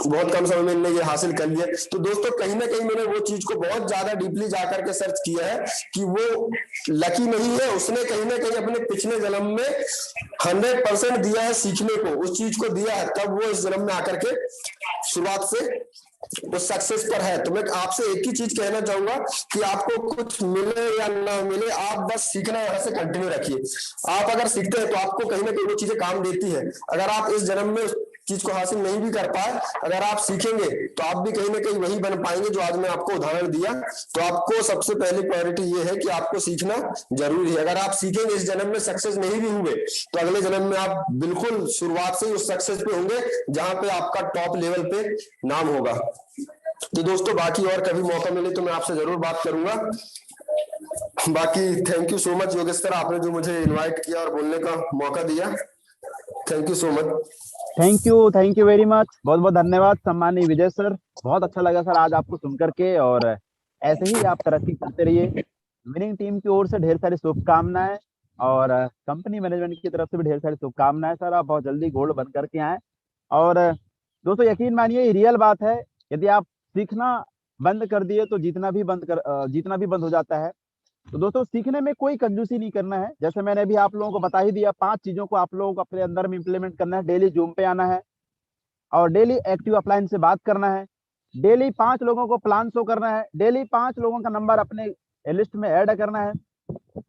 बहुत कम समय में इन्हें ये हासिल कर लिया। तो दोस्तों कहीं ना कहीं मैंने वो चीज को बहुत ज्यादा डीपली जाकर के सर्च किया है कि वो लकी नहीं है, उसने कहीं ना कहीं अपने पिछले जन्म में 100% दिया है सीखने को, उस चीज को दिया है, तब वो इस जन्म में आकर के शुरुआत से उस सक्सेस पर है। तो मैं आपसे एक ही चीज कहना चाहूंगा कि आपको कुछ मिले या ना मिले, आप बस सीखना यहाँ से कंटिन्यू रखिए। आप अगर सीखते हैं तो आपको कहीं ना कहीं वो चीजें काम देती है। अगर आप इस जन्म में चीज को हासिल नहीं भी कर पाए, अगर आप सीखेंगे तो आप भी कहीं ना कहीं वही बन पाएंगे जो आज मैं आपको उदाहरण दिया। तो आपको सबसे पहली प्रायोरिटी ये है कि आपको सीखना जरूरी है। अगर आप सीखेंगे, इस जन्म में सक्सेस नहीं भी हुए, तो अगले जन्म में आप बिल्कुल शुरुआत से ही उस सक्सेस पे होंगे जहां पे आपका टॉप लेवल पे नाम होगा। तो दोस्तों बाकी और कभी मौका मिले तो मैं आपसे जरूर बात करूंगा। बाकी thank you so much Yogesh sir, आपने जो मुझे इनवाइट किया और बोलने का मौका दिया, thank you so much. Thank you very much, बहुत बहुत धन्यवाद सम्मानीय विजय सर। बहुत अच्छा लगा सर आज आपको सुन करके, और ऐसे ही आप तरक्की करते रहिए। विनिंग टीम की ओर से ढेर सारी शुभकामनाएं, और कंपनी मैनेजमेंट की तरफ से भी ढेर सारी शुभकामनाएं सर। आप बहुत जल्दी गोल्ड बन करके आए। और दोस्तों यकीन मानिए ये रियल बात है, यदि आप सीखना बंद कर दिए तो जीतना भी बंद हो जाता है। तो दोस्तों सीखने में कोई कंजूसी नहीं करना है। जैसे मैंने अभी आप लोगों को बता ही दिया, 5 चीजों को आप लोगों को अपने अंदर में इंप्लीमेंट करना है। डेली जूम पे आना है और डेली एक्टिव अपलाइन से बात करना है। डेली 5 लोगों को प्लान शो करना है। डेली 5 लोगों का नंबर अपने लिस्ट में ऐड करना है।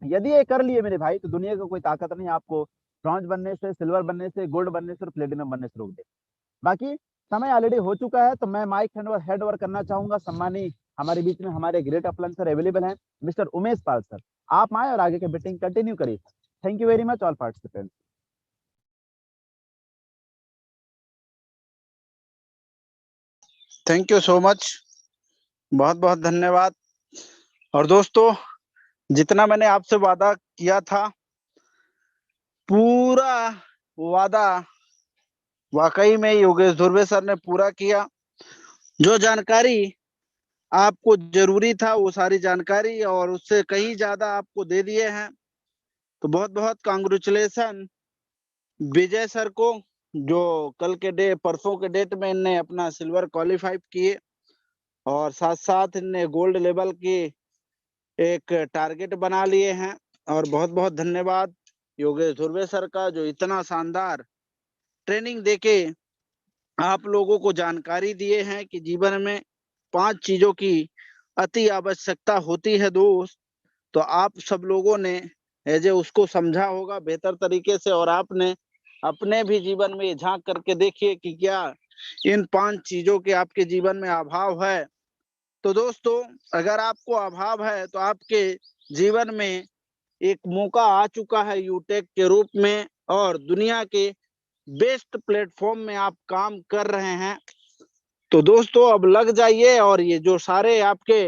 यदि ये कर लिए मेरे भाई, तो दुनिया को कोई ताकत नहीं आपको ब्रॉन्ज बनने से, सिल्वर बनने से, गोल्ड बनने से और प्लेटिनम बनने से रोक दे। बाकी समय ऑलरेडी हो चुका है, तो मैं माइक हैंड ओवर करना चाहूंगा। सम्मानी हमारे बीच में हमारे ग्रेट अपलाइन सर अवेलेबल हैं, मिस्टर उमेश पाल सर। आप आए और आगे के मीटिंग कंटिन्यू करिए। Thank you very much all participants. Thank you so much, बहुत बहुत धन्यवाद। और दोस्तों, जितना मैंने आपसे वादा किया था, पूरा वादा वाकई में योगेश धुर्वे सर ने पूरा किया। जो जानकारी आपको जरूरी था वो सारी जानकारी और उससे कहीं ज्यादा आपको दे दिए हैं। तो बहुत बहुत कांग्रेचुलेशन विजय सर को, जो कल के परसों के डेट में इनने अपना सिल्वर क्वालिफाई किए और साथ साथ इनने गोल्ड लेवल की एक टारगेट बना लिए हैं। और बहुत बहुत धन्यवाद योगेश धुर्वे सर का, जो इतना शानदार ट्रेनिंग देके आप लोगों को जानकारी दिए हैं कि जीवन में 5 चीजों की अति आवश्यकता होती है दोस्त। तो आप सब लोगों ने एजे उसको समझा होगा बेहतर तरीके से, और आपने अपने भी जीवन में झांक करके देखिए कि क्या इन 5 चीजों के आपके जीवन में अभाव है। तो दोस्तों, अगर आपको अभाव है तो आपके जीवन में एक मौका आ चुका है यूटेक के रूप में, और दुनिया के बेस्ट प्लेटफॉर्म में आप काम कर रहे हैं। तो दोस्तों अब लग जाइए, और ये जो सारे आपके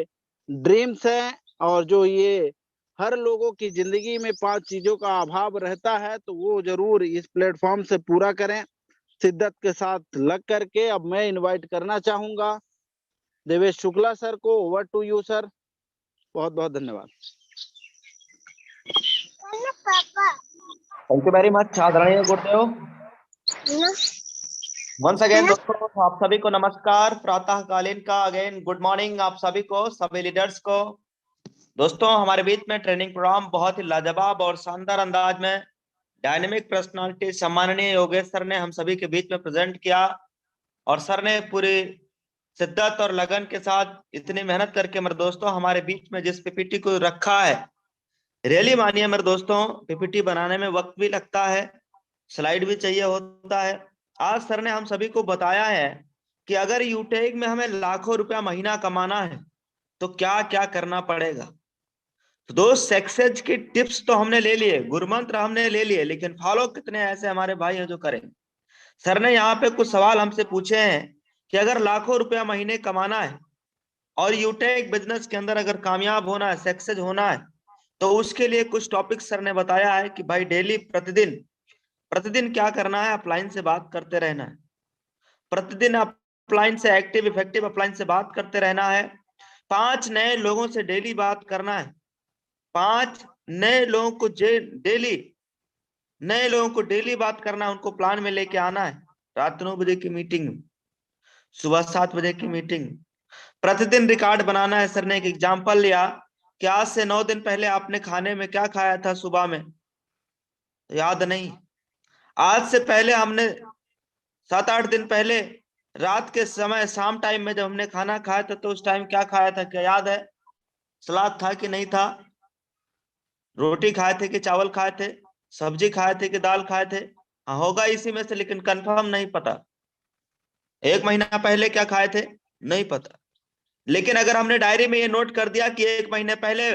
ड्रीम्स हैं और जो ये हर लोगों की जिंदगी में 5 चीजों का अभाव रहता है, तो वो जरूर इस प्लेटफॉर्म से पूरा करें शिद्दत के साथ लग करके। अब मैं इनवाइट करना चाहूंगा देवेश शुक्ला सर को। ओवर टू यू सर, बहुत बहुत धन्यवाद। थैंक यू वेरी मच आदरणीय गुरुदेव। वंस अगेन दोस्तों, आप सभी को नमस्कार प्रातःकालीन का, अगेन गुड मॉर्निंग आप सभी को, सभी लीडर्स को। दोस्तों, हमारे बीच में ट्रेनिंग प्रोग्राम बहुत ही लाजवाब और शानदार अंदाज में डायनेमिक पर्सनालिटी सम्माननीय योगेश सर ने हम सभी के बीच में प्रेजेंट किया। और सर ने पूरी शिद्दत और लगन के साथ इतनी मेहनत करके मेरे दोस्तों हमारे बीच में जिस पीपीटी को रखा है, रियली मानिए मेरे दोस्तों, पीपीटी बनाने में वक्त भी लगता है, स्लाइड भी चाहिए होता है। आज सर ने हम सभी को बताया है कि अगर यूटेक में हमें लाखों रुपया महीना कमाना है तो क्या क्या करना पड़ेगा। तो दोस्त, सक्सेस की टिप्स तो हमने ले लिए, गुरु मंत्र हमने ले लिए, लेकिन फॉलो कितने ऐसे हमारे भाई हैं जो करें। सर ने यहाँ पे कुछ सवाल हमसे पूछे हैं कि अगर लाखों रुपया महीने कमाना है और यूटेक बिजनेस के अंदर अगर कामयाब होना है, सक्सेस होना है, तो उसके लिए कुछ टॉपिक सर ने बताया है कि भाई डेली प्रतिदिन क्या करना है। अपलाइन से बात करते रहना है, प्रतिदिन अपलाइन से एक्टिव इफेक्टिव अपलाइन से बात करते रहना है। 5 नए लोगों से डेली बात करना है, 5 नए लोगों को डेली बात करना है, उनको प्लान में लेके आना है। रात 9 बजे की मीटिंग, सुबह 7 बजे की मीटिंग, प्रतिदिन रिकॉर्ड बनाना है। सर ने एक एग्जाम्पल लिया कि आज से 9 दिन पहले आपने खाने में क्या खाया था सुबह में, तो याद नहीं। आज से पहले हमने 7-8 दिन पहले रात के समय शाम टाइम में जब हमने खाना खाया था तो उस टाइम क्या खाया था, क्या याद है? सलाद था कि नहीं था? रोटी खाए थे कि चावल खाए थे? सब्जी खाए थे कि दाल खाए थे? हाँ, होगा इसी में से, लेकिन कंफर्म नहीं पता। 1 महीना पहले क्या खाए थे, नहीं पता। लेकिन अगर हमने डायरी में ये नोट कर दिया कि 1 महीने पहले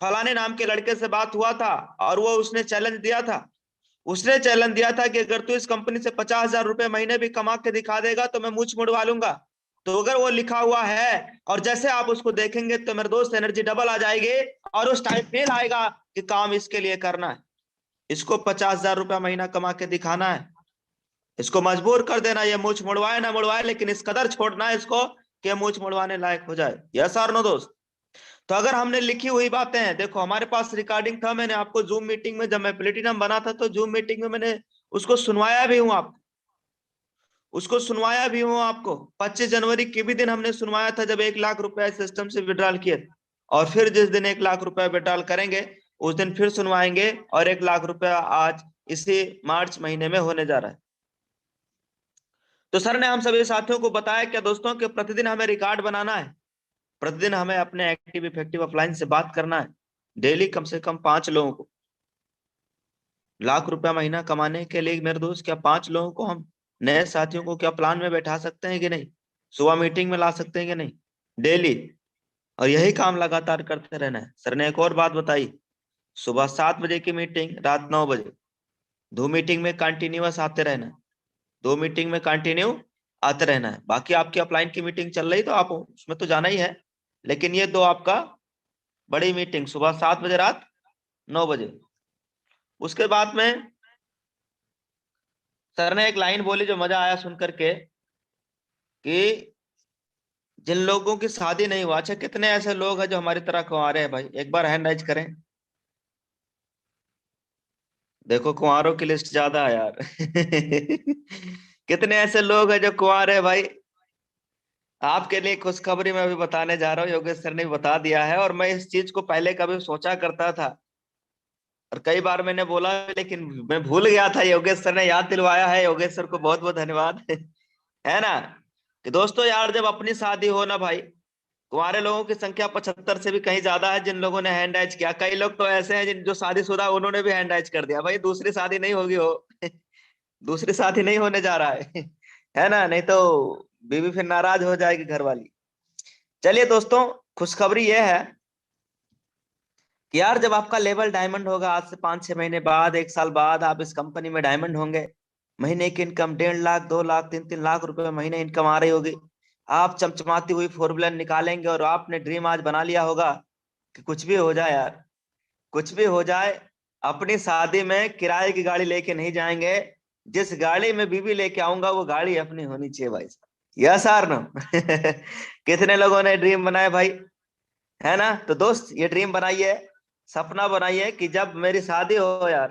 फलाने नाम के लड़के से बात हुआ था और वो उसने चैलेंज दिया था कि अगर तू इस कंपनी से 50,000 रुपए महीने भी कमा के दिखा देगा तो मैं मुझ मुड़वा लूंगा। तो अगर वो लिखा हुआ है और जैसे आप उसको देखेंगे तो मेरे दोस्त एनर्जी डबल आ जाएगी और उस टाइम फील आएगा कि काम इसके लिए करना है, इसको 50,000 रुपया महीना कमा के दिखाना है, इसको मजबूर कर देना, ये मुझ मुड़वाए ना मुड़वाए, लेकिन इस कदर छोड़ना है इसको कि मुझ मुड़वाने लायक हो जाए। यस और नो दोस्त? तो अगर हमने लिखी हुई बातें हैं, देखो हमारे पास रिकॉर्डिंग था, मैंने आपको जूम मीटिंग में जब मैं प्लेटिनम बना था तो जूम मीटिंग में मैंने उसको सुनवाया भी हूं आपको 25 जनवरी के भी दिन हमने सुनवाया था जब 1 लाख रुपए सिस्टम से विड्रॉल किए। और फिर जिस दिन 1 लाख रुपया विड्रॉल करेंगे उस दिन फिर सुनवाएंगे, और 1 लाख रुपया आज इसी मार्च महीने में होने जा रहा है। तो सर ने हम सभी साथियों को बताया क्या दोस्तों कि प्रतिदिन हमें रिकॉर्ड बनाना है, प्रतिदिन हमें अपने एक्टिव इफेक्टिव अपलाइन से बात करना है, डेली कम से कम 5 लोगों को। लाख रुपया महीना कमाने के लिए मेरे दोस्त क्या 5 लोगों को हम नए साथियों को क्या प्लान में बैठा सकते हैं कि नहीं, सुबह मीटिंग में ला सकते हैं कि नहीं, डेली, और यही काम लगातार करते रहना है। सर ने एक और बात बताई, सुबह 7 बजे की मीटिंग, रात 9 बजे, 2 मीटिंग में कंटिन्यूअस आते रहना है, 2 मीटिंग में कंटिन्यू आते रहना है। बाकी आपकी अपलाइन की मीटिंग चल रही तो आप उसमें तो जाना ही है, लेकिन ये 2 आपका बड़ी मीटिंग, सुबह 7 बजे, रात 9 बजे। उसके बाद में सर ने एक लाइन बोली जो मजा आया सुन करके कि जिन लोगों की शादी नहीं हुआ, अच्छा कितने ऐसे लोग हैं जो हमारी तरह कुंवारे हैं भाई, एक बार हैंड राइज करें। देखो कुंवारों की लिस्ट ज्यादा है यार कितने ऐसे लोग हैं जो कुंवारे हैं भाई। आपके लिए खुशखबरी मैं अभी बताने जा रहा हूँ, योगेश सर ने बता दिया है, और मैं इस चीज को पहले कभी सोचा करता था और कई बार मैंने बोला, लेकिन मैं भूल गया था, योगेश सर ने याद दिलवाया है। योगेश सर को बहुत बहुत धन्यवाद है ना, कि दोस्तों यार जब अपनी शादी हो ना भाई, कुंवारे लोगों की संख्या 75 से भी कहीं ज्यादा है जिन लोगों ने हैंड राइज किया। कई लोग तो ऐसे हैं जिन जो शादीशुदा उन्होंने भी हैंड राइज कर दिया, भाई दूसरी शादी नहीं होगी हो दूसरी शादी नहीं होने जा रहा है है ना, नहीं तो बीवी फिर नाराज हो जाएगी घर वाली। चलिए दोस्तों, खुशखबरी यह है कि यार जब आपका लेवल डायमंड होगा, आज से 5-6 महीने बाद, 1 साल बाद आप इस कंपनी में डायमंड होंगे, महीने की इनकम 1.5 लाख, 2 लाख, 3-3 लाख रुपए महीने इनकम आ रही होगी, आप चमचमाती हुई 4 व्हीलर निकालेंगे और आपने ड्रीम आज बना लिया होगा कि कुछ भी हो जाए यार, कुछ भी हो जाए, अपनी शादी में किराए की गाड़ी लेके नहीं जाएंगे, जिस गाड़ी में बीवी लेके आऊंगा वो गाड़ी अपनी होनी चाहिए भाई साहब। यस आर नो कितने लोगों ने ड्रीम बनाए भाई, है ना। तो दोस्त ये ड्रीम बनाइए, सपना बनाइए कि जब मेरी शादी हो यार,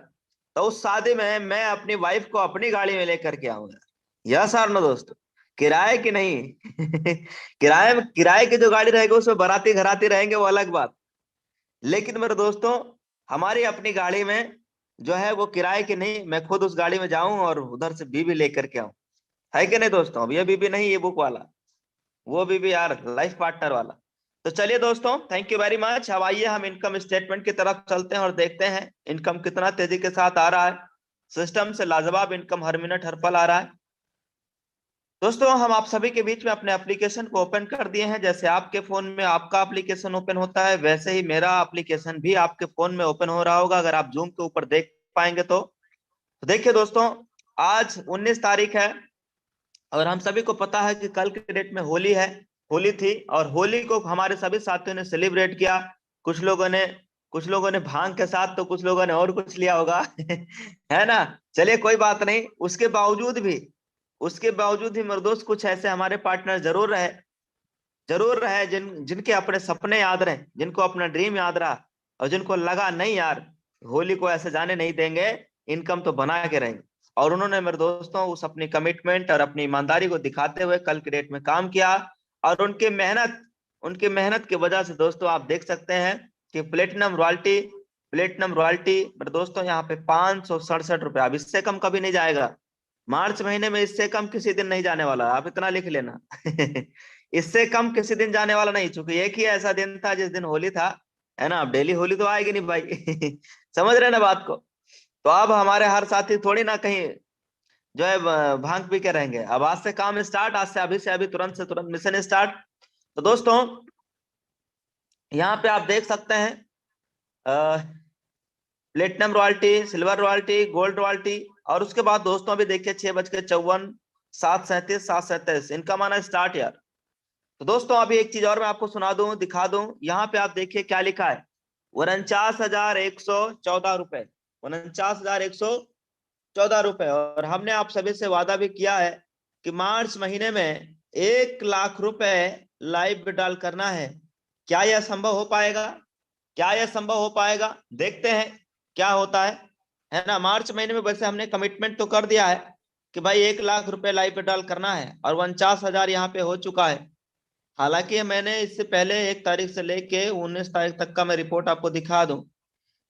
तो उस शादी में मैं अपनी वाइफ को अपनी गाड़ी में लेकर के आऊंगा। यस आर नो दोस्तों, किराए की नहीं किराए की जो गाड़ी रहेगी उसमें बाराती घराती रहेंगे वो अलग बात, लेकिन मेरे दोस्तों हमारी अपनी गाड़ी में जो है वो किराए की नहीं, मैं खुद उस गाड़ी में जाऊं और उधर से बीवी लेकर के आऊं, है कि नहीं दोस्तों। अब ये बीवी नहीं, ये बुक वाला, वो बीवी यार लाइफ पार्टनर वाला। तो चलिए दोस्तों, थैंक यू वेरी मच। अब आइए हम इनकम स्टेटमेंट की तरफ चलते हैं और देखते हैं इनकम कितना तेजी के साथ आ रहा है। सिस्टम से लाजवाब इनकम हर मिनट हर पल आ रहा है। दोस्तों हम आप सभी के बीच में अपने एप्लीकेशन को ओपन कर दिए हैं। जैसे आपके फोन में आपका एप्लीकेशन ओपन होता है, वैसे ही मेरा एप्लीकेशन भी आपके फोन में ओपन हो रहा होगा, अगर आप जूम के ऊपर देख पाएंगे तो देखिए दोस्तों, आज 19 तारीख है और हम सभी को पता है कि कल के डेट में होली है, होली थी, और होली को हमारे सभी साथियों ने सेलिब्रेट किया। कुछ लोगों ने भांग के साथ, तो कुछ लोगों ने और कुछ लिया होगा है ना। चलिए कोई बात नहीं, उसके बावजूद भी मेरे दोस्त कुछ ऐसे हमारे पार्टनर जरूर रहे जिनके अपने सपने याद रहे, जिनको अपना ड्रीम याद रहा, और जिनको लगा नहीं यार होली को ऐसे जाने नहीं देंगे, इनकम तो बना के रहेंगे, और उन्होंने मेरे दोस्तों उस अपनी कमिटमेंट और अपनी ईमानदारी को दिखाते हुए कल के डेट में काम किया। और उनकी मेहनत की वजह से दोस्तों आप देख सकते हैं कि प्लेटिनम रॉयल्टी मेरे दोस्तों यहाँ पे 567 रुपए, अब इससे कम कभी नहीं जाएगा। मार्च महीने में इससे कम किसी दिन नहीं जाने वाला, आप इतना लिख लेना इससे कम किसी दिन जाने वाला नहीं, चूंकि एक ही ऐसा दिन था जिस दिन होली था, है ना। अब डेली होली तो आएगी नहीं भाई समझ रहे ना बात को। तो अब हमारे हर साथी थोड़ी ना कहीं जो है भांग पी के रहेंगे। अब आज से काम स्टार्ट, आज से अभी तुरंत से तुरंत मिशन स्टार्ट। तो दोस्तों यहाँ पे आप देख सकते हैं platinum royalty, silver royalty, gold royalty, और उसके बाद दोस्तों अभी देखिए 6:54, 7:37, 7:37 इनका माना स्टार्ट यार। तो दोस्तों अभी एक चीज और मैं आपको सुना दूं, दिखा दूं, यहाँ पे आप देखिए क्या लिखा है, 49,114 रुपए, 49,114 रुपए। और हमने आप सभी से वादा भी किया है कि मार्च महीने में 1 लाख रुपए लाइव विड्रॉल करना है। क्या यह संभव हो पाएगा? देखते हैं क्या होता है ना। मार्च महीने में वैसे हमने कमिटमेंट तो कर दिया है कि भाई 1 लाख रुपए लाइव विड्रॉल करना है, और 49,000 यहाँ पे हो चुका है। हालांकि मैंने इससे पहले 1 तारीख से लेके 19 तारीख तक का मैं रिपोर्ट आपको दिखा दूं।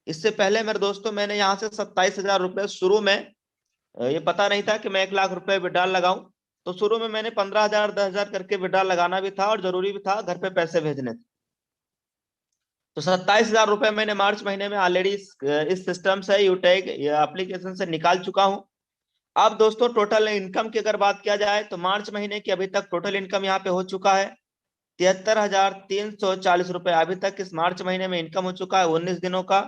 इससे पहले मेरे दोस्तों मैंने यहाँ से 27,000 रुपए शुरू में, ये पता नहीं था कि मैं 1 लाख रुपए विड्रॉल लगाऊं, तो शुरू में मैंने 15,000 10,000 करके विड्रॉल लगाना भी था और जरूरी भी था, घर पे पैसे भेजने थे। तो 27,000 रुपए मैंने मार्च महीने में ऑलरेडी इस सिस्टम से, यूटेक एप्लीकेशन से निकाल चुका हूं। अब दोस्तों टोटल इनकम की अगर बात किया जाए तो मार्च महीने की अभी तक टोटल इनकम यहाँ पे हो चुका है 73,340 रुपए। अभी तक इस मार्च महीने में इनकम हो चुका है 19 दिनों का।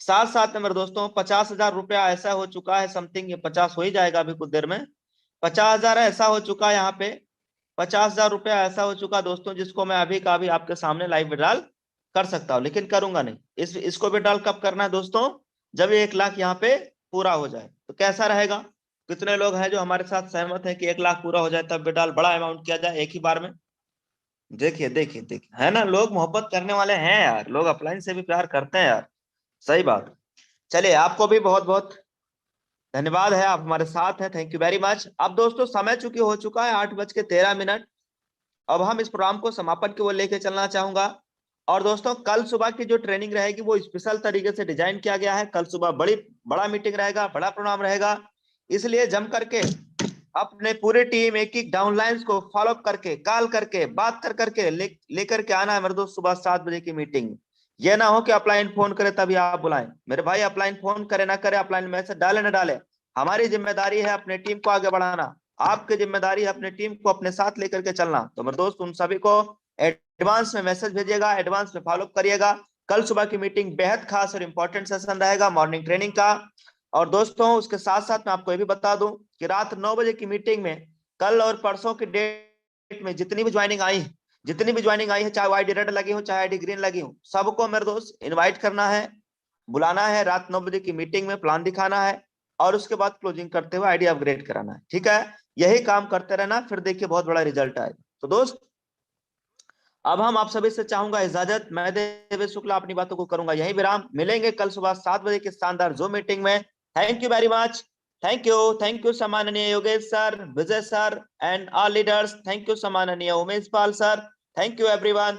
साथ साथ में मेरे दोस्तों 50,000 रुपया ऐसा हो चुका है, समथिंग ये 50 हो ही जाएगा अभी कुछ देर में। 50,000 ऐसा हो चुका है यहाँ पे, 50,000 रुपया ऐसा हो चुका दोस्तों जिसको मैं अभी का अभी आपके सामने लाइव विड्रॉल कर सकता हूँ, लेकिन करूंगा नहीं। इसको विड्रॉल कब करना है दोस्तों? जब 1 लाख यहाँ पे पूरा हो जाए। तो कैसा रहेगा? कितने लोग हैं जो हमारे साथ सहमत है कि 1 लाख पूरा हो जाए तब विड्रॉल बड़ा अमाउंट किया जाए एक ही बार में? देखिए देखिए देखिए, है ना, लोग मोहब्बत करने वाले हैं यार, लोग अपलाइन से भी प्यार करते हैं यार, सही बात। चलिए, आपको भी बहुत बहुत धन्यवाद है, आप हमारे साथ हैं, थैंक यू वेरी मच। अब दोस्तों समय चूंकि हो चुका है 8:13। अब हम इस प्रोग्राम को समापन की ओर लेके चलना चाहूंगा। और दोस्तों कल सुबह की जो ट्रेनिंग रहेगी वो स्पेशल तरीके से डिजाइन किया गया है। कल सुबह बड़ा मीटिंग रहेगा, बड़ा प्रोग्राम रहेगा, इसलिए जम करके अपने पूरे टीम एक एक डाउनलाइंस को फॉलो करके, कॉल करके, बात कर करके लेकर के आना है मेरे दोस्त सुबह 7 बजे की मीटिंग। ये ना हो कि अपलाइन फोन करे तभी आप बुलाएं। मेरे भाई अपलाइन फोन करे ना करे, अपलाइन मैसेज डाले ना डाले, हमारी जिम्मेदारी है अपने टीम को आगे बढ़ाना, आपकी जिम्मेदारी है अपने टीम को अपने साथ लेकर के चलना। तो मेरे दोस्त उन सभी को एडवांस में मैसेज भेजिएगा, एडवांस में फॉलो करिएगा। कल सुबह की मीटिंग बेहद खास और इंपॉर्टेंट सेशन रहेगा मॉर्निंग ट्रेनिंग का। और दोस्तों उसके साथ साथ मैं आपको ये भी बता दूं कि रात 9 बजे की मीटिंग में कल और परसों की डेट में जितनी भी ज्वाइनिंग आई है, चाहे आईडी रेड लगी हो चाहे आईडी ग्रीन लगी हो, सबको मेरे दोस्त इनवाइट करना है, बुलाना है रात 9 बजे की मीटिंग में, प्लान दिखाना है और उसके बाद क्लोजिंग करते हुए आईडी अपग्रेड कराना है। ठीक है, यही काम करते रहना, फिर देखिए बहुत बड़ा रिजल्ट आएगा। तो दोस्त अब हम आप सभी से चाहूंगा इजाजत, मैं देवेश शुक्ला अपनी बातों को करूंगा यही विराम। मिलेंगे कल सुबह 7 बजे की शानदार जूम मीटिंग में। Thank you very much, thank you सम्माननीय Yogesh sir, Vijay sir and all leaders. Thank you सम्माननीय Umesh Pal sir, thank you everyone.